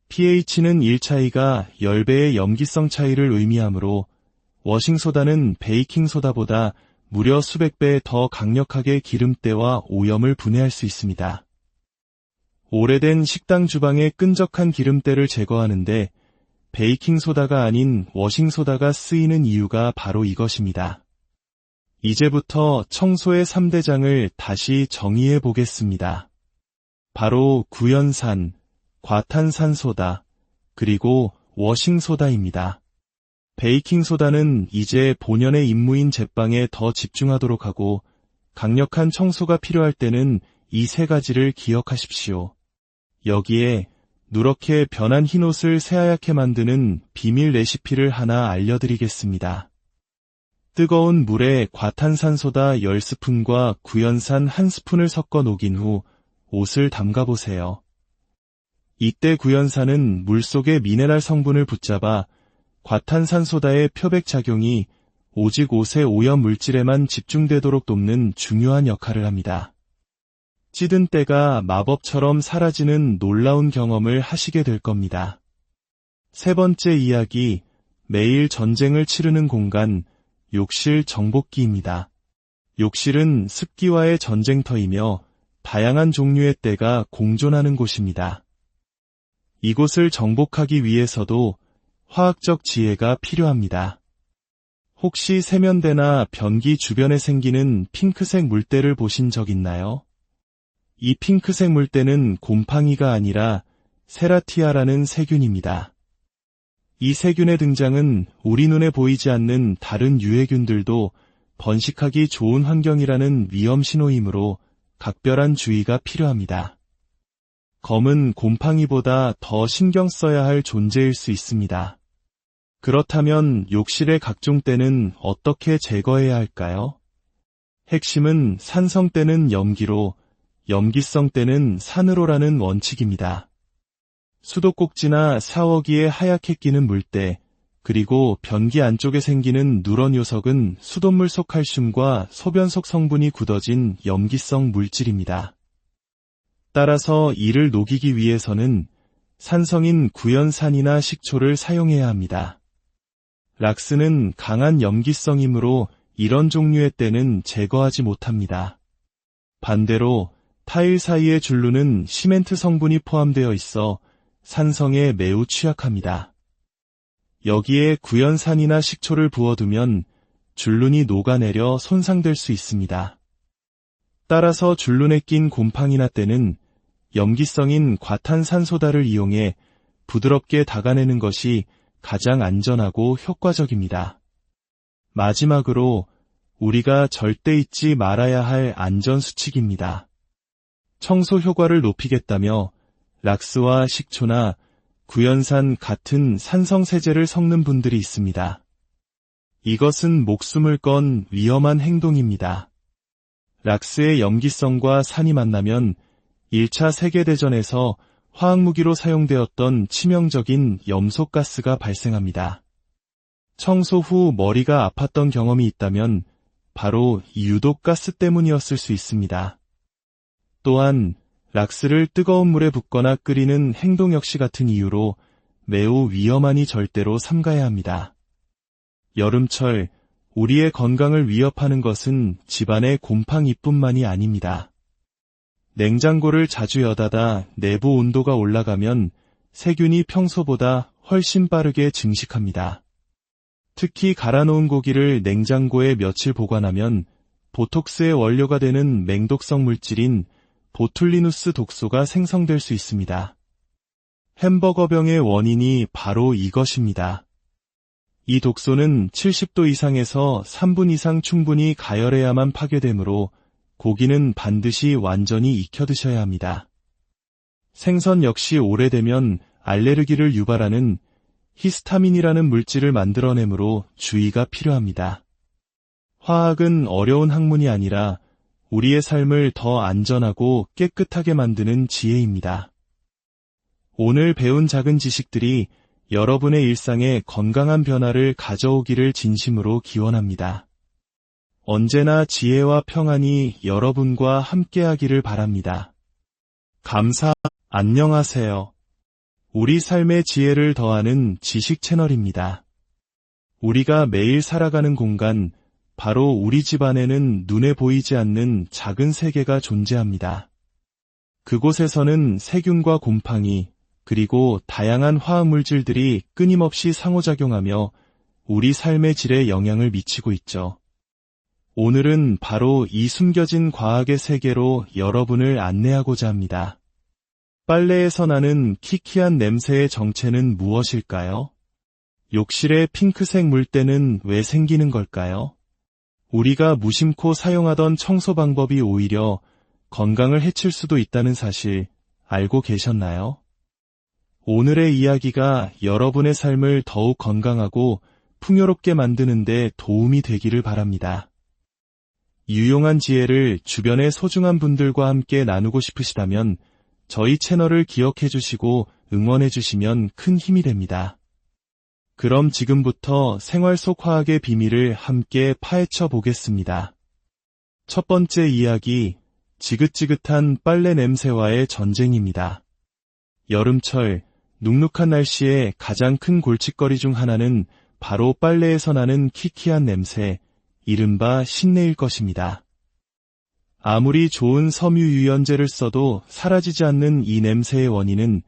pH는 1 차이가 10배의 염기성 차이를 의미하므로 워싱소다는 베이킹소다보다 무려 수백 배 더 강력하게 기름때와 오염을 분해할 수 있습니다. 오래된 식당 주방의 끈적한 기름때를 제거하는데 베이킹소다가 아닌 워싱소다가 쓰이는 이유가 바로 이것입니다. 이제부터 청소의 3대장을 다시 정의해 보겠습니다. 바로 구연산, 과탄산소다, 그리고 워싱소다입니다. 베이킹소다는 이제 본연의 임무인 제빵에 더 집중하도록 하고 강력한 청소가 필요할 때는 이 세 가지를 기억하십시오. 여기에 누렇게 변한 흰옷을 새하얗게 만드는 비밀 레시피를 하나 알려드리겠습니다. 뜨거운 물에 과탄산소다 10스푼과 구연산 1스푼을 섞어 녹인 후 옷을 담가보세요. 이때 구연산은 물속의 미네랄 성분을 붙잡아 과탄산소다의 표백작용이 오직 옷의 오염 물질에만 집중되도록 돕는 중요한 역할을 합니다. 찌든 때가 마법처럼 사라지는 놀라운 경험을 하시게 될 겁니다. 세 번째 이야기, 매일 전쟁을 치르는 공간, 욕실 정복기입니다. 욕실은 습기와의 전쟁터이며 다양한 종류의 때가 공존하는 곳입니다. 이곳을 정복하기 위해서도 화학적 지혜가 필요합니다. 혹시 세면대나 변기 주변에 생기는 핑크색 물때를 보신 적 있나요? 이 핑크색 물때는 곰팡이가 아니라 세라티아라는 세균입니다. 이 세균의 등장은 우리 눈에 보이지 않는 다른 유해균들도 번식하기 좋은 환경이라는 위험 신호이므로 각별한 주의가 필요합니다. 검은 곰팡이보다 더 신경 써야 할 존재일 수 있습니다. 그렇다면 욕실의 각종 때는 어떻게 제거해야 할까요? 핵심은 산성 때는 염기로, 염기성 때는 산으로라는 원칙입니다. 수도꼭지나 샤워기에 하얗게 끼는 물때, 그리고 변기 안쪽에 생기는 누런 요석은 수돗물 속 칼슘과 소변 속 성분이 굳어진 염기성 물질입니다. 따라서 이를 녹이기 위해서는 산성인 구연산이나 식초를 사용해야 합니다. 락스는 강한 염기성이므로 이런 종류의 때는 제거하지 못합니다. 반대로 타일 사이의 줄루는 시멘트 성분이 포함되어 있어 산성에 매우 취약합니다. 여기에 구연산이나 식초를 부어두면 줄눈이 녹아내려 손상될 수 있습니다. 따라서 줄눈에 낀 곰팡이나 때는 염기성인 과탄산소다를 이용해 부드럽게 닦아내는 것이 가장 안전하고 효과적입니다. 마지막으로 우리가 절대 잊지 말아야 할 안전수칙입니다. 청소 효과를 높이겠다며 락스와 식초나 구연산 같은 산성세제를 섞는 분들이 있습니다. 이것은 목숨을 건 위험한 행동입니다. 락스의 염기성과 산이 만나면 1차 세계대전에서 화학무기로 사용되었던 치명적인 염소가스가 발생합니다. 청소 후 머리가 아팠던 경험이 있다면 바로 이 유독가스 때문이었을 수 있습니다. 또한 락스를 뜨거운 물에 붓거나 끓이는 행동 역시 같은 이유로 매우 위험하니 절대로 삼가야 합니다. 여름철, 우리의 건강을 위협하는 것은 집안의 곰팡이뿐만이 아닙니다. 냉장고를 자주 여다다 내부 온도가 올라가면 세균이 평소보다 훨씬 빠르게 증식합니다. 특히 갈아놓은 고기를 냉장고에 며칠 보관하면 보톡스의 원료가 되는 맹독성 물질인 보툴리누스 독소가 생성될 수 있습니다. 햄버거병의 원인이 바로 이것입니다. 이 독소는 70도 이상에서 3분 이상 충분히 가열해야만 파괴되므로 고기는 반드시 완전히 익혀 드셔야 합니다. 생선 역시 오래되면 알레르기를 유발하는 히스타민이라는 물질을 만들어내므로 주의가 필요합니다. 화학은 어려운 학문이 아니라 우리의 삶을 더 안전하고 깨끗하게 만드는 지혜입니다. 오늘 배운 작은 지식들이 여러분의 일상에 건강한 변화를 가져오기를 진심으로 기원합니다. 언제나 지혜와 평안이 여러분과 함께하기를 바랍니다. 안녕하세요. 우리 삶의 지혜를 더하는 지식 채널입니다. 우리가 매일 살아가는 공간, 바로 우리 집 안에는 눈에 보이지 않는 작은 세계가 존재합니다. 그곳에서는 세균과 곰팡이, 그리고 다양한 화학물질들이 끊임없이 상호작용하며 우리 삶의 질에 영향을 미치고 있죠. 오늘은 바로 이 숨겨진 과학의 세계로 여러분을 안내하고자 합니다. 빨래에서 나는 키키한 냄새의 정체는 무엇일까요? 욕실의 핑크색 물때는 왜 생기는 걸까요? 우리가 무심코 사용하던 청소 방법이 오히려 건강을 해칠 수도 있다는 사실 알고 계셨나요? 오늘의 이야기가 여러분의 삶을 더욱 건강하고 풍요롭게 만드는 데 도움이 되기를 바랍니다. 유용한 지혜를 주변의 소중한 분들과 함께 나누고 싶으시다면 저희 채널을 기억해 주시고 응원해 주시면 큰 힘이 됩니다. 그럼 지금부터 생활 속 화학의 비밀을 함께 파헤쳐 보겠습니다. 첫 번째 이야기, 지긋지긋한 빨래 냄새와의 전쟁입니다. 여름철, 눅눅한 날씨에 가장 큰 골칫거리 중 하나는 바로 빨래에서 나는 키키한 냄새, 이른바 신내일 것입니다. 아무리 좋은 섬유 유연제를 써도 사라지지 않는 이 냄새의 원인은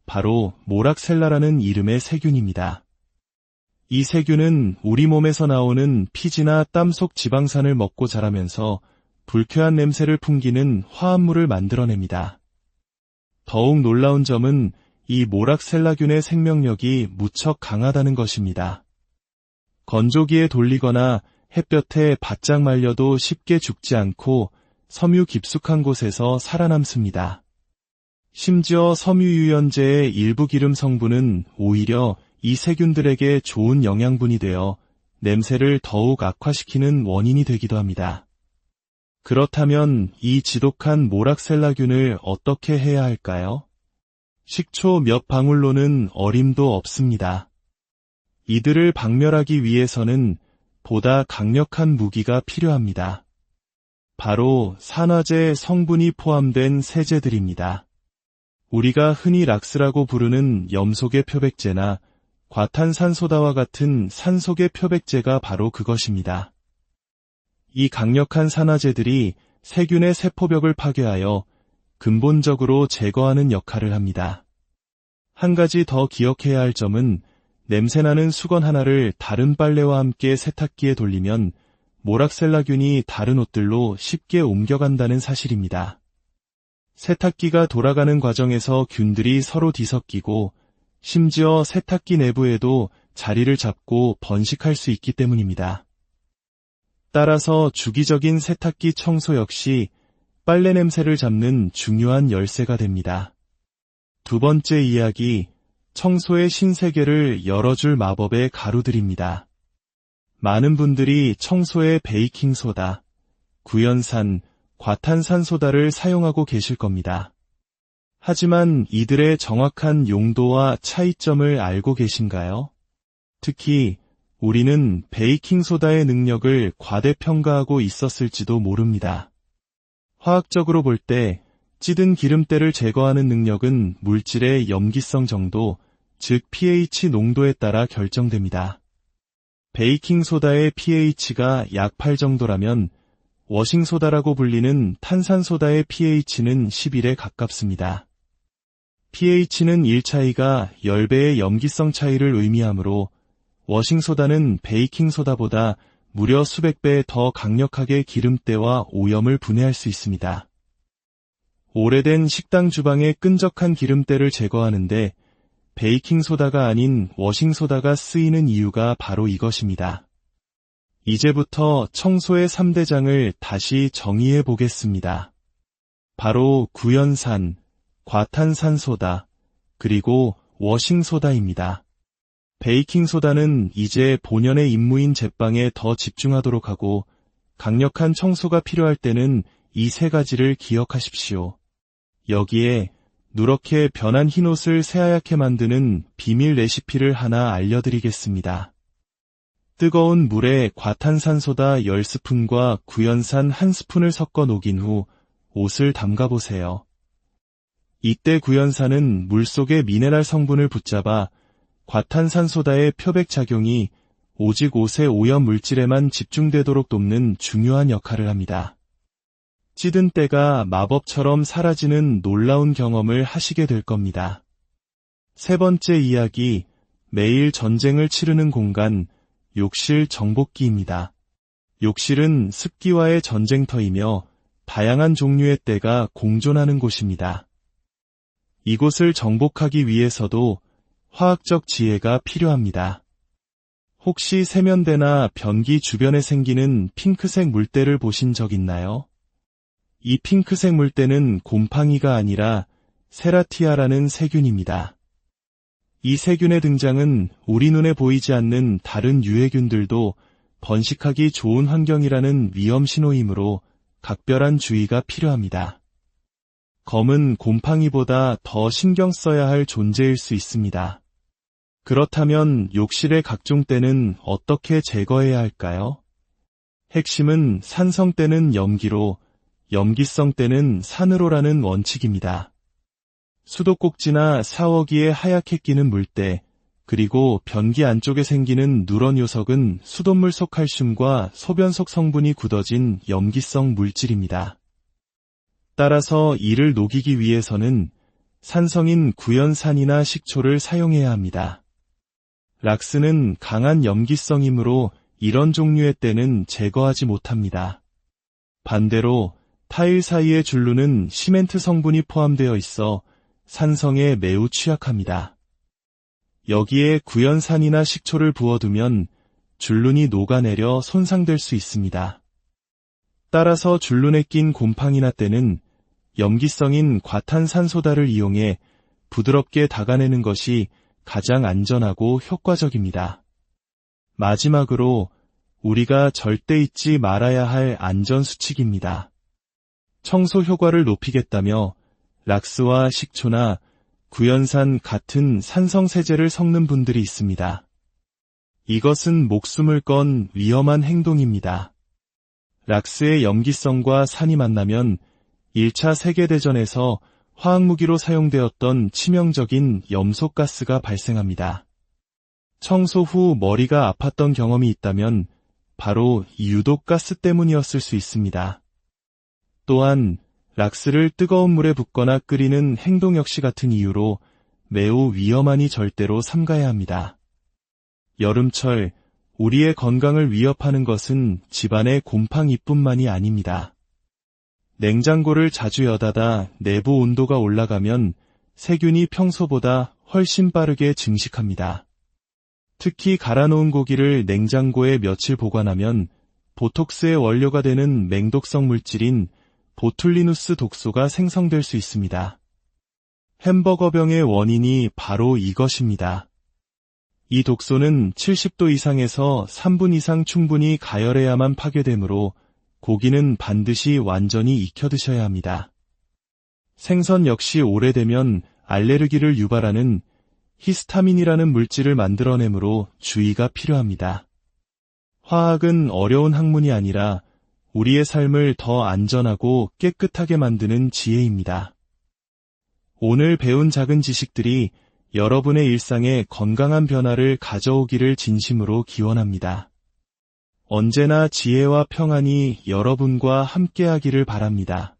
바로 모락셀라라는 이름의 세균입니다. 이 세균은 우리 몸에서 나오는 피지나 땀 속 지방산을 먹고 자라면서 불쾌한 냄새를 풍기는 화합물을 만들어냅니다. 더욱 놀라운 점은 이 모락셀라균의 생명력이 무척 강하다는 것입니다. 건조기에 돌리거나 햇볕에 바짝 말려도 쉽게 죽지 않고 섬유 깊숙한 곳에서 살아남습니다. 심지어 섬유유연제의 일부 기름 성분은 오히려 이 세균들에게 좋은 영양분이 되어 냄새를 더욱 악화시키는 원인이 되기도 합니다. 그렇다면 이 지독한 모락셀라균을 어떻게 해야 할까요? 식초 몇 방울로는 어림도 없습니다. 이들을 박멸하기 위해서는 보다 강력한 무기가 필요합니다. 바로 산화제 성분이 포함된 세제들입니다. 우리가 흔히 락스라고 부르는 염소계 표백제나 과탄산소다와 같은 산소계 표백제가 바로 그것입니다. 이 강력한 산화제들이 세균의 세포벽을 파괴하여 근본적으로 제거하는 역할을 합니다. 한 가지 더 기억해야 할 점은 냄새나는 수건 하나를 다른 빨래와 함께 세탁기에 돌리면 모락셀라균이 다른 옷들로 쉽게 옮겨간다는 사실입니다. 세탁기가 돌아가는 과정에서 균들이 서로 뒤섞이고 심지어 세탁기 내부에도 자리를 잡고 번식할 수 있기 때문입니다. 따라서 주기적인 세탁기 청소 역시 빨래 냄새를 잡는 중요한 열쇠가 됩니다. 두 번째 이야기, 청소의 신세계를 열어줄 마법의 가루들입니다. 많은 분들이 청소에 베이킹소다, 구연산, 과탄산소다를 사용하고 계실 겁니다. 하지만 이들의 정확한 용도와 차이점을 알고 계신가요? 특히 우리는 베이킹소다의 능력을 과대평가하고 있었을지도 모릅니다. 화학적으로 볼 때 찌든 기름때를 제거하는 능력은 물질의 염기성 정도, 즉 pH 농도에 따라 결정됩니다. 베이킹소다의 pH가 약 8 정도라면 워싱소다라고 불리는 탄산소다의 pH는 11에 가깝습니다. pH는 1차이가 10배의 염기성 차이를 의미하므로 워싱소다는 베이킹소다보다 무려 수백 배 더 강력하게 기름때와 오염을 분해할 수 있습니다. 오래된 식당 주방의 끈적한 기름때를 제거하는데 베이킹소다가 아닌 워싱소다가 쓰이는 이유가 바로 이것입니다. 이제부터 청소의 3대장을 다시 정의해 보겠습니다. 바로 구연산, 과탄산소다, 그리고 워싱소다입니다. 베이킹소다는 이제 본연의 임무인 제빵에 더 집중하도록 하고 강력한 청소가 필요할 때는 이 세 가지를 기억하십시오. 여기에 누렇게 변한 흰옷을 새하얗게 만드는 비밀 레시피를 하나 알려드리겠습니다. 뜨거운 물에 과탄산소다 10스푼과 구연산 1스푼을 섞어 녹인 후 옷을 담가보세요. 이때 구연산은 물속의 미네랄 성분을 붙잡아 과탄산소다의 표백작용이 오직 옷의 오염 물질에만 집중되도록 돕는 중요한 역할을 합니다. 찌든 때가 마법처럼 사라지는 놀라운 경험을 하시게 될 겁니다. 세 번째 이야기, 매일 전쟁을 치르는 공간, 욕실 정복기입니다. 욕실은 습기와의 전쟁터이며 다양한 종류의 때가 공존하는 곳입니다. 이곳을 정복하기 위해서도 화학적 지혜가 필요합니다. 혹시 세면대나 변기 주변에 생기는 핑크색 물때를 보신 적 있나요? 이 핑크색 물때는 곰팡이가 아니라 세라티아라는 세균입니다. 이 세균의 등장은 우리 눈에 보이지 않는 다른 유해균들도 번식하기 좋은 환경이라는 위험 신호이므로 각별한 주의가 필요합니다. 검은 곰팡이보다 더 신경 써야 할 존재일 수 있습니다. 그렇다면 욕실의 각종 때는 어떻게 제거해야 할까요? 핵심은 산성 때는 염기로, 염기성 때는 산으로라는 원칙입니다. 수도꼭지나 샤워기에 하얗게 끼는 물때, 그리고 변기 안쪽에 생기는 누런 요석은 수돗물 속 칼슘과 소변 속 성분이 굳어진 염기성 물질입니다. 따라서 이를 녹이기 위해서는 산성인 구연산이나 식초를 사용해야 합니다. 락스는 강한 염기성이므로 이런 종류의 때는 제거하지 못합니다. 반대로 타일 사이의 줄루는 시멘트 성분이 포함되어 있어 산성에 매우 취약합니다. 여기에 구연산이나 식초를 부어두면 줄눈이 녹아내려 손상될 수 있습니다. 따라서 줄눈에 낀 곰팡이나 때는 염기성인 과탄산소다를 이용해 부드럽게 닦아내는 것이 가장 안전하고 효과적입니다. 마지막으로 우리가 절대 잊지 말아야 할 안전수칙입니다. 청소 효과를 높이겠다며 락스와 식초나 구연산 같은 산성세제를 섞는 분들이 있습니다. 이것은 목숨을 건 위험한 행동입니다. 락스의 염기성과 산이 만나면 1차 세계대전에서 화학무기로 사용되었던 치명적인 염소가스가 발생합니다. 청소 후 머리가 아팠던 경험이 있다면 바로 이 유독가스 때문이었을 수 있습니다. 또한 락스를 뜨거운 물에 붓거나 끓이는 행동 역시 같은 이유로 매우 위험하니 절대로 삼가야 합니다. 여름철, 우리의 건강을 위협하는 것은 집안의 곰팡이뿐만이 아닙니다. 냉장고를 자주 여닫아 내부 온도가 올라가면 세균이 평소보다 훨씬 빠르게 증식합니다. 특히 갈아놓은 고기를 냉장고에 며칠 보관하면 보톡스의 원료가 되는 맹독성 물질인 보툴리누스 독소가 생성될 수 있습니다. 햄버거병의 원인이 바로 이것입니다. 이 독소는 70도 이상에서 3분 이상 충분히 가열해야만 파괴되므로 고기는 반드시 완전히 익혀 드셔야 합니다. 생선 역시 오래되면 알레르기를 유발하는 히스타민이라는 물질을 만들어내므로 주의가 필요합니다. 화학은 어려운 학문이 아니라 우리의 삶을 더 안전하고 깨끗하게 만드는 지혜입니다. 오늘 배운 작은 지식들이 여러분의 일상에 건강한 변화를 가져오기를 진심으로 기원합니다. 언제나 지혜와 평안이 여러분과 함께하기를 바랍니다.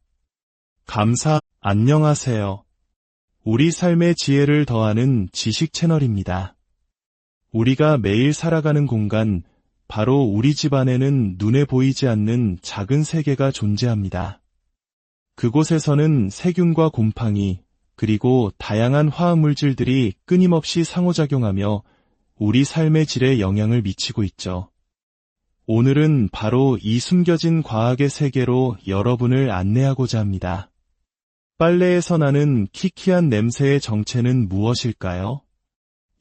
안녕하세요. 우리 삶의 지혜를 더하는 지식 채널입니다. 우리가 매일 살아가는 공간, 바로 우리 집 안에는 눈에 보이지 않는 작은 세계가 존재합니다. 그곳에서는 세균과 곰팡이, 그리고 다양한 화학물질들이 끊임없이 상호작용하며 우리 삶의 질에 영향을 미치고 있죠. 오늘은 바로 이 숨겨진 과학의 세계로 여러분을 안내하고자 합니다. 빨래에서 나는 키키한 냄새의 정체는 무엇일까요?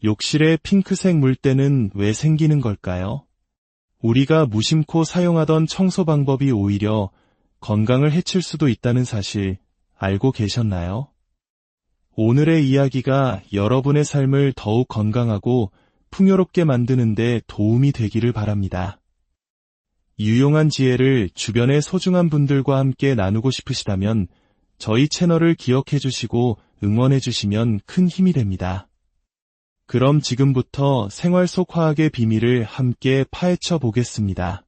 욕실의 핑크색 물때는 왜 생기는 걸까요? 우리가 무심코 사용하던 청소 방법이 오히려 건강을 해칠 수도 있다는 사실 알고 계셨나요? 오늘의 이야기가 여러분의 삶을 더욱 건강하고 풍요롭게 만드는 데 도움이 되기를 바랍니다. 유용한 지혜를 주변의 소중한 분들과 함께 나누고 싶으시다면 저희 채널을 기억해 주시고 응원해 주시면 큰 힘이 됩니다. 그럼 지금부터 생활 속 화학의 비밀을 함께 파헤쳐 보겠습니다.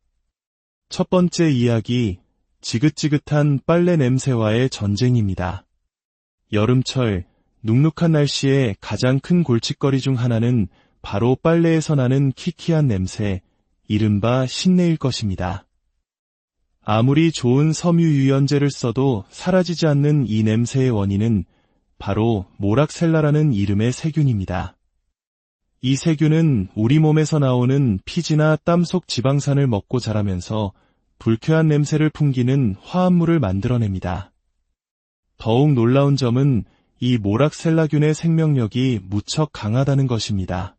첫 번째 이야기, 지긋지긋한 빨래 냄새와의 전쟁입니다. 여름철, 눅눅한 날씨에 가장 큰 골칫거리 중 하나는 바로 빨래에서 나는 키키한 냄새, 이른바 신내일 것입니다. 아무리 좋은 섬유 유연제를 써도 사라지지 않는 이 냄새의 원인은 바로 모락셀라라는 이름의 세균입니다. 이 세균은 우리 몸에서 나오는 피지나 땀 속 지방산을 먹고 자라면서 불쾌한 냄새를 풍기는 화합물을 만들어냅니다. 더욱 놀라운 점은 이 모락셀라균의 생명력이 무척 강하다는 것입니다.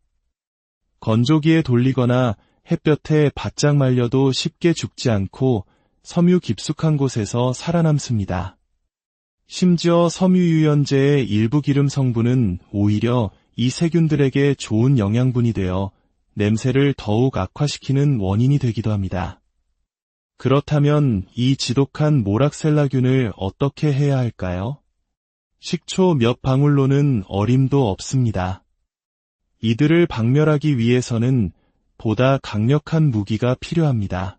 건조기에 돌리거나 햇볕에 바짝 말려도 쉽게 죽지 않고 섬유 깊숙한 곳에서 살아남습니다. 심지어 섬유유연제의 일부 기름 성분은 오히려 이 세균들에게 좋은 영양분이 되어 냄새를 더욱 악화시키는 원인이 되기도 합니다. 그렇다면 이 지독한 모락셀라균을 어떻게 해야 할까요? 식초 몇 방울로는 어림도 없습니다. 이들을 박멸하기 위해서는 보다 강력한 무기가 필요합니다.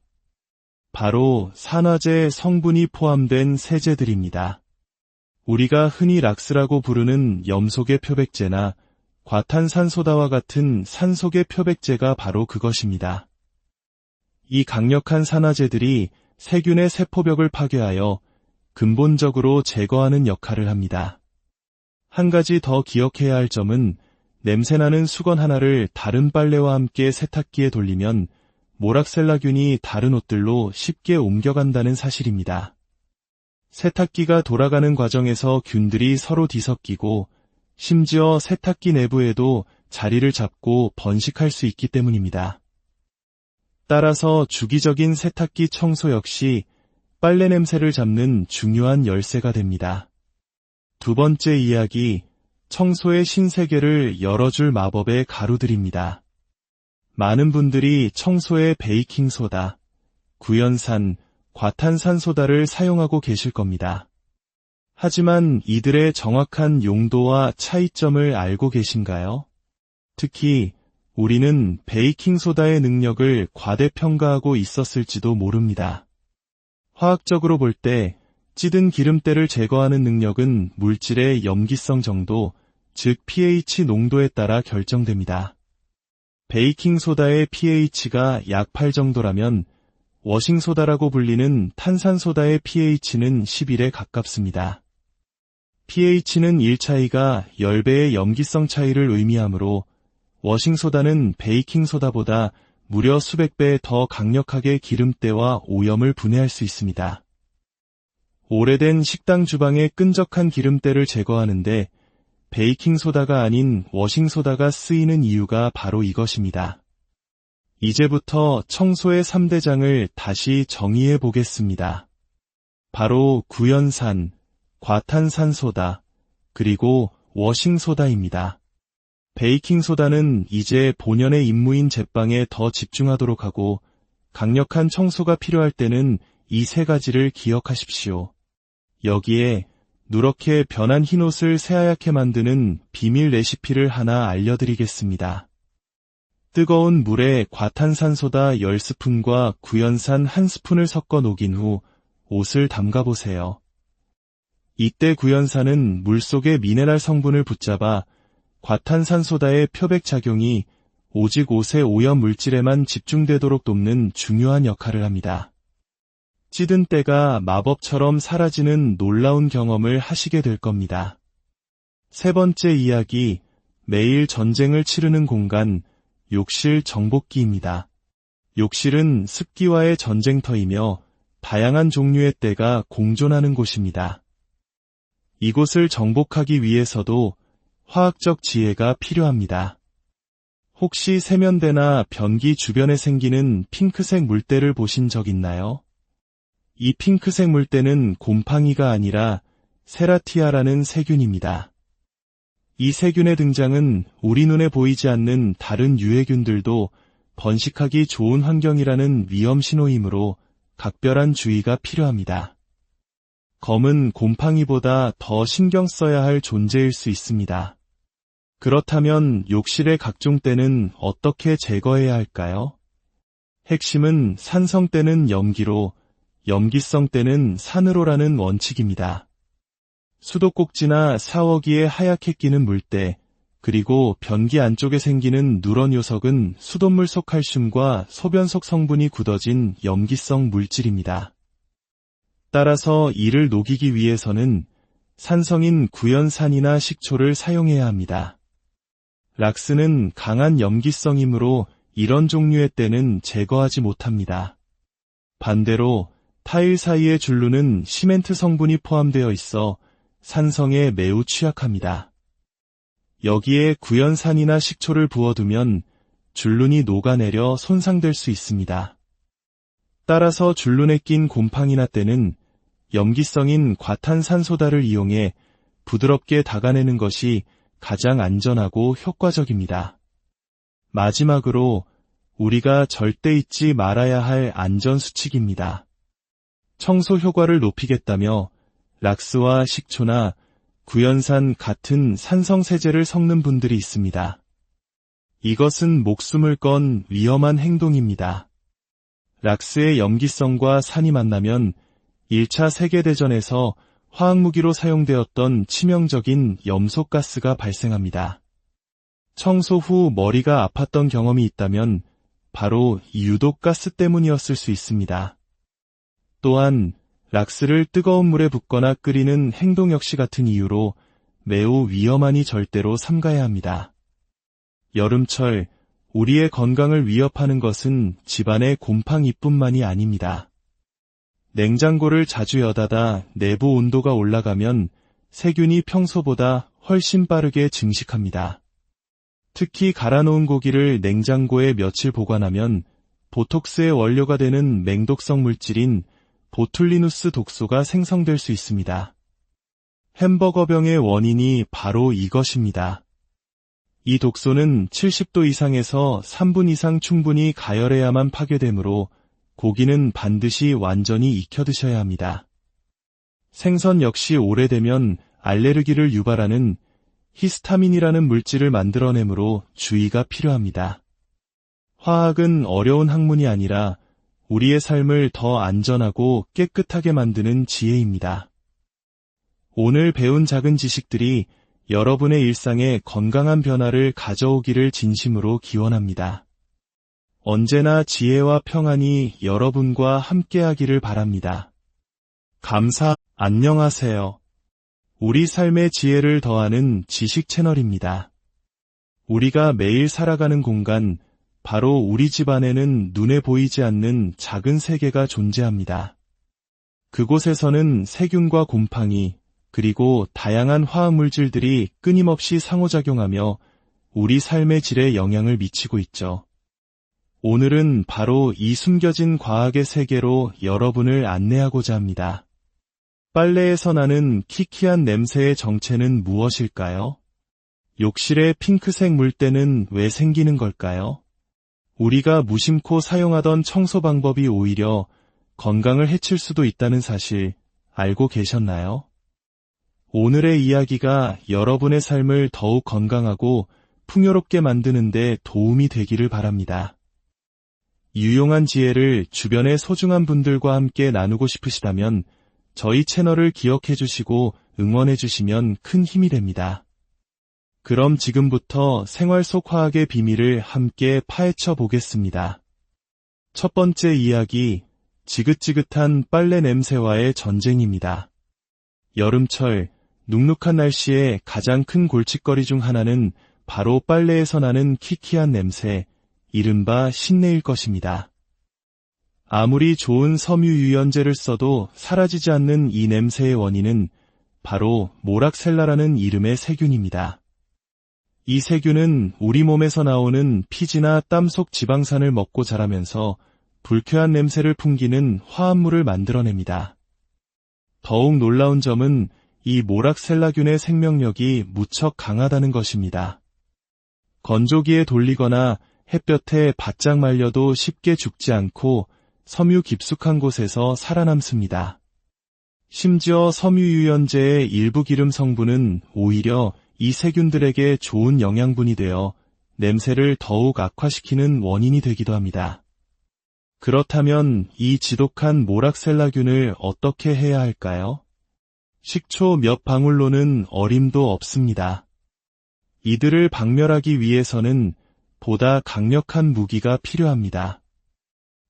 바로 산화제 성분이 포함된 세제들입니다. 우리가 흔히 락스라고 부르는 염소계 표백제나 과탄산소다와 같은 산소계 표백제가 바로 그것입니다. 이 강력한 산화제들이 세균의 세포벽을 파괴하여 근본적으로 제거하는 역할을 합니다. 한 가지 더 기억해야 할 점은 냄새나는 수건 하나를 다른 빨래와 함께 세탁기에 돌리면 모락셀라균이 다른 옷들로 쉽게 옮겨간다는 사실입니다. 세탁기가 돌아가는 과정에서 균들이 서로 뒤섞이고 심지어 세탁기 내부에도 자리를 잡고 번식할 수 있기 때문입니다. 따라서 주기적인 세탁기 청소 역시 빨래 냄새를 잡는 중요한 열쇠가 됩니다. 두 번째 이야기, 청소의 신세계를 열어줄 마법의 가루들입니다. 많은 분들이 청소에 베이킹소다, 구연산, 과탄산소다를 사용하고 계실 겁니다. 하지만 이들의 정확한 용도와 차이점을 알고 계신가요? 특히 우리는 베이킹소다의 능력을 과대평가하고 있었을지도 모릅니다. 화학적으로 볼 때 찌든 기름때를 제거하는 능력은 물질의 염기성 정도, 즉 pH 농도에 따라 결정됩니다. 베이킹소다의 pH가 약 8 정도라면 워싱소다라고 불리는 탄산소다의 pH는 11에 가깝습니다. pH는 1 차이가 10배의 염기성 차이를 의미하므로 워싱소다는 베이킹소다보다 무려 수백 배 더 강력하게 기름때와 오염을 분해할 수 있습니다. 오래된 식당 주방의 끈적한 기름때를 제거하는데 베이킹소다가 아닌 워싱소다가 쓰이는 이유가 바로 이것입니다. 이제부터 청소의 3대장을 다시 정의해 보겠습니다. 바로 구연산, 과탄산소다, 그리고 워싱소다입니다. 베이킹소다는 이제 본연의 임무인 제빵에 더 집중하도록 하고 강력한 청소가 필요할 때는 이 세 가지를 기억하십시오. 여기에 누렇게 변한 흰옷을 새하얗게 만드는 비밀 레시피를 하나 알려드리겠습니다. 뜨거운 물에 과탄산소다 10스푼과 구연산 1스푼을 섞어 녹인 후 옷을 담가보세요. 이때 구연산은 물속의 미네랄 성분을 붙잡아 과탄산소다의 표백작용이 오직 옷의 오염 물질에만 집중되도록 돕는 중요한 역할을 합니다. 찌든 때가 마법처럼 사라지는 놀라운 경험을 하시게 될 겁니다. 세 번째 이야기, 매일 전쟁을 치르는 공간, 욕실 정복기입니다. 욕실은 습기와의 전쟁터이며 다양한 종류의 때가 공존하는 곳입니다. 이곳을 정복하기 위해서도 화학적 지혜가 필요합니다. 혹시 세면대나 변기 주변에 생기는 핑크색 물때를 보신 적 있나요? 이 핑크색 물때는 곰팡이가 아니라 세라티아라는 세균입니다. 이 세균의 등장은 우리 눈에 보이지 않는 다른 유해균들도 번식하기 좋은 환경이라는 위험 신호이므로 각별한 주의가 필요합니다. 검은 곰팡이보다 더 신경 써야 할 존재일 수 있습니다. 그렇다면 욕실의 각종 때는 어떻게 제거해야 할까요? 핵심은 산성 때는 염기로, 염기성 때는 산으로라는 원칙입니다. 수도꼭지나 샤워기에 하얗게 끼는 물때, 그리고 변기 안쪽에 생기는 누런 요석은 수돗물 속 칼슘과 소변 속 성분이 굳어진 염기성 물질입니다. 따라서 이를 녹이기 위해서는 산성인 구연산이나 식초를 사용해야 합니다. 락스는 강한 염기성이므로 이런 종류의 때는 제거하지 못합니다. 반대로 타일 사이의 줄루는 시멘트 성분이 포함되어 있어 산성에 매우 취약합니다. 여기에 구연산이나 식초를 부어두면 줄눈이 녹아내려 손상될 수 있습니다. 따라서 줄눈에 낀 곰팡이나 때는 염기성인 과탄산소다를 이용해 부드럽게 닦아내는 것이 가장 안전하고 효과적입니다. 마지막으로 우리가 절대 잊지 말아야 할 안전수칙입니다. 청소 효과를 높이겠다며 락스와 식초나 구연산 같은 산성세제를 섞는 분들이 있습니다. 이것은 목숨을 건 위험한 행동입니다. 락스의 염기성과 산이 만나면 1차 세계대전에서 화학무기로 사용되었던 치명적인 염소가스가 발생합니다. 청소 후 머리가 아팠던 경험이 있다면 바로 이 유독가스 때문이었을 수 있습니다. 또한 락스를 뜨거운 물에 붓거나 끓이는 행동 역시 같은 이유로 매우 위험하니 절대로 삼가야 합니다. 여름철, 우리의 건강을 위협하는 것은 집안의 곰팡이뿐만이 아닙니다. 냉장고를 자주 여닫아 내부 온도가 올라가면 세균이 평소보다 훨씬 빠르게 증식합니다. 특히 갈아놓은 고기를 냉장고에 며칠 보관하면 보톡스의 원료가 되는 맹독성 물질인 보툴리누스 독소가 생성될 수 있습니다. 햄버거병의 원인이 바로 이것입니다. 이 독소는 70도 이상에서 3분 이상 충분히 가열해야만 파괴되므로 고기는 반드시 완전히 익혀 드셔야 합니다. 생선 역시 오래되면 알레르기를 유발하는 히스타민이라는 물질을 만들어내므로 주의가 필요합니다. 화학은 어려운 학문이 아니라 우리의 삶을 더 안전하고 깨끗하게 만드는 지혜입니다. 오늘 배운 작은 지식들이 여러분의 일상에 건강한 변화를 가져오기를 진심으로 기원합니다. 언제나 지혜와 평안이 여러분과 함께하기를 바랍니다. 안녕하세요. 우리 삶의 지혜를 더하는 지식 채널입니다. 우리가 매일 살아가는 공간, 바로 우리 집 안에는 눈에 보이지 않는 작은 세계가 존재합니다. 그곳에서는 세균과 곰팡이, 그리고 다양한 화학물질들이 끊임없이 상호작용하며 우리 삶의 질에 영향을 미치고 있죠. 오늘은 바로 이 숨겨진 과학의 세계로 여러분을 안내하고자 합니다. 빨래에서 나는 키키한 냄새의 정체는 무엇일까요? 욕실의 핑크색 물때는 왜 생기는 걸까요? 우리가 무심코 사용하던 청소 방법이 오히려 건강을 해칠 수도 있다는 사실 알고 계셨나요? 오늘의 이야기가 여러분의 삶을 더욱 건강하고 풍요롭게 만드는 데 도움이 되기를 바랍니다. 유용한 지혜를 주변의 소중한 분들과 함께 나누고 싶으시다면 저희 채널을 기억해 주시고 응원해 주시면 큰 힘이 됩니다. 그럼 지금부터 생활 속 화학의 비밀을 함께 파헤쳐 보겠습니다. 첫 번째 이야기, 지긋지긋한 빨래 냄새와의 전쟁입니다. 여름철, 눅눅한 날씨에 가장 큰 골칫거리 중 하나는 바로 빨래에서 나는 키키한 냄새, 이른바 신내일 것입니다. 아무리 좋은 섬유유연제를 써도 사라지지 않는 이 냄새의 원인은 바로 모락셀라라는 이름의 세균입니다. 이 세균은 우리 몸에서 나오는 피지나 땀 속 지방산을 먹고 자라면서 불쾌한 냄새를 풍기는 화합물을 만들어냅니다. 더욱 놀라운 점은 이 모락셀라균의 생명력이 무척 강하다는 것입니다. 건조기에 돌리거나 햇볕에 바짝 말려도 쉽게 죽지 않고 섬유 깊숙한 곳에서 살아남습니다. 심지어 섬유유연제의 일부 기름 성분은 오히려 이 세균들에게 좋은 영양분이 되어 냄새를 더욱 악화시키는 원인이 되기도 합니다. 그렇다면 이 지독한 모락셀라균을 어떻게 해야 할까요? 식초 몇 방울로는 어림도 없습니다. 이들을 박멸하기 위해서는 보다 강력한 무기가 필요합니다.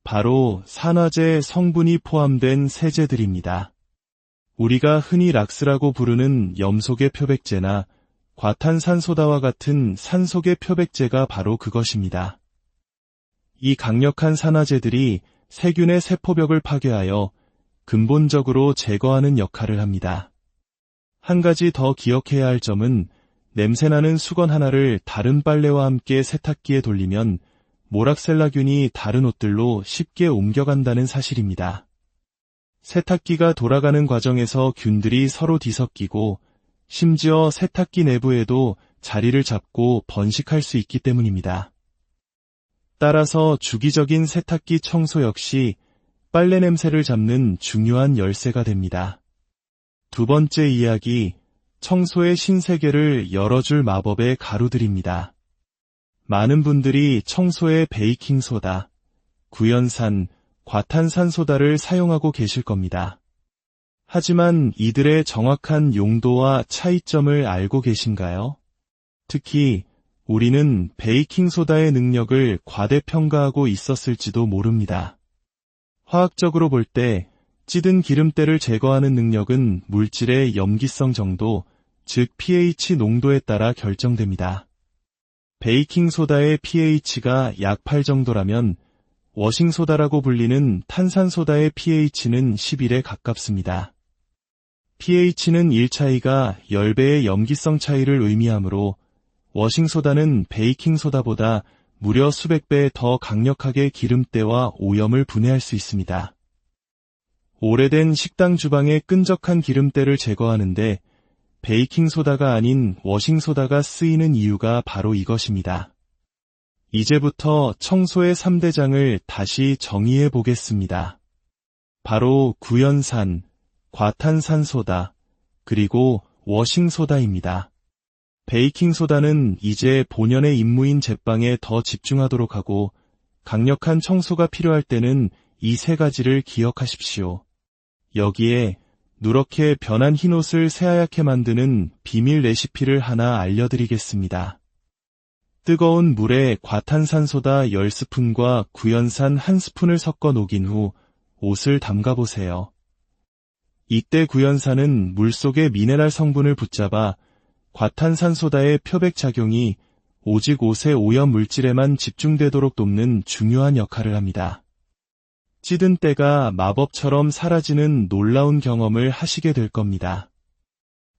바로 산화제 성분이 포함된 세제들입니다. 우리가 흔히 락스라고 부르는 염소계 표백제나 과탄산소다와 같은 산소계 표백제가 바로 그것입니다. 이 강력한 산화제들이 세균의 세포벽을 파괴하여 근본적으로 제거하는 역할을 합니다. 한 가지 더 기억해야 할 점은 냄새나는 수건 하나를 다른 빨래와 함께 세탁기에 돌리면 모락셀라균이 다른 옷들로 쉽게 옮겨간다는 사실입니다. 세탁기가 돌아가는 과정에서 균들이 서로 뒤섞이고 심지어 세탁기 내부에도 자리를 잡고 번식할 수 있기 때문입니다. 따라서 주기적인 세탁기 청소 역시 빨래 냄새를 잡는 중요한 열쇠가 됩니다. 두 번째 이야기, 청소의 신세계를 열어줄 마법의 가루들입니다. 많은 분들이 청소에 베이킹소다, 구연산, 과탄산소다를 사용하고 계실 겁니다. 하지만 이들의 정확한 용도와 차이점을 알고 계신가요? 특히 우리는 베이킹소다의 능력을 과대평가하고 있었을지도 모릅니다. 화학적으로 볼 때 찌든 기름때를 제거하는 능력은 물질의 염기성 정도, 즉 pH 농도에 따라 결정됩니다. 베이킹소다의 pH가 약 8 정도라면 워싱소다라고 불리는 탄산소다의 pH는 11에 가깝습니다. pH는 1 차이가 10배의 염기성 차이를 의미하므로 워싱소다는 베이킹소다보다 무려 수백 배 더 강력하게 기름때와 오염을 분해할 수 있습니다. 오래된 식당 주방의 끈적한 기름때를 제거하는데 베이킹소다가 아닌 워싱소다가 쓰이는 이유가 바로 이것입니다. 이제부터 청소의 3대장을 다시 정의해 보겠습니다. 바로 구연산, 과탄산소다, 그리고 워싱소다입니다. 베이킹소다는 이제 본연의 임무인 제빵에 더 집중하도록 하고 강력한 청소가 필요할 때는 이 세 가지를 기억하십시오. 여기에 누렇게 변한 흰옷을 새하얗게 만드는 비밀 레시피를 하나 알려드리겠습니다. 뜨거운 물에 과탄산소다 10스푼과 구연산 1스푼을 섞어 녹인 후 옷을 담가보세요. 이때 구연산은 물속의 미네랄 성분을 붙잡아 과탄산소다의 표백작용이 오직 옷의 오염 물질에만 집중되도록 돕는 중요한 역할을 합니다. 찌든 때가 마법처럼 사라지는 놀라운 경험을 하시게 될 겁니다.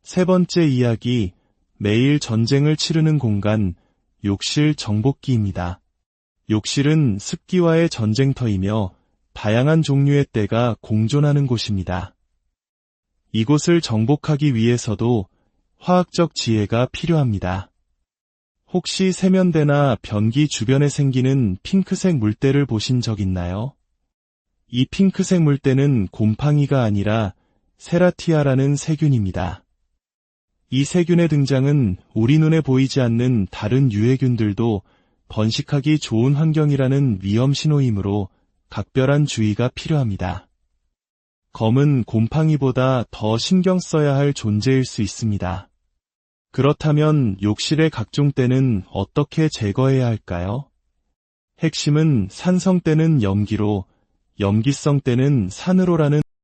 세 번째 이야기, 매일 전쟁을 치르는 공간, 욕실 정복기입니다. 욕실은 습기와의 전쟁터이며 다양한 종류의 때가 공존하는 곳입니다. 이곳을 정복하기 위해서도 화학적 지혜가 필요합니다. 혹시 세면대나 변기 주변에 생기는 핑크색 물때를 보신 적 있나요? 이 핑크색 물때는 곰팡이가 아니라 세라티아라는 세균입니다. 이 세균의 등장은 우리 눈에 보이지 않는 다른 유해균들도 번식하기 좋은 환경이라는 위험 신호이므로 각별한 주의가 필요합니다. 검은 곰팡이보다 더 신경 써야 할 존재일 수 있습니다. 그렇다면 욕실의 각종 때는 어떻게 제거해야 할까요? 핵심은 산성 때는 염기로, 염기성 때는 산으로라는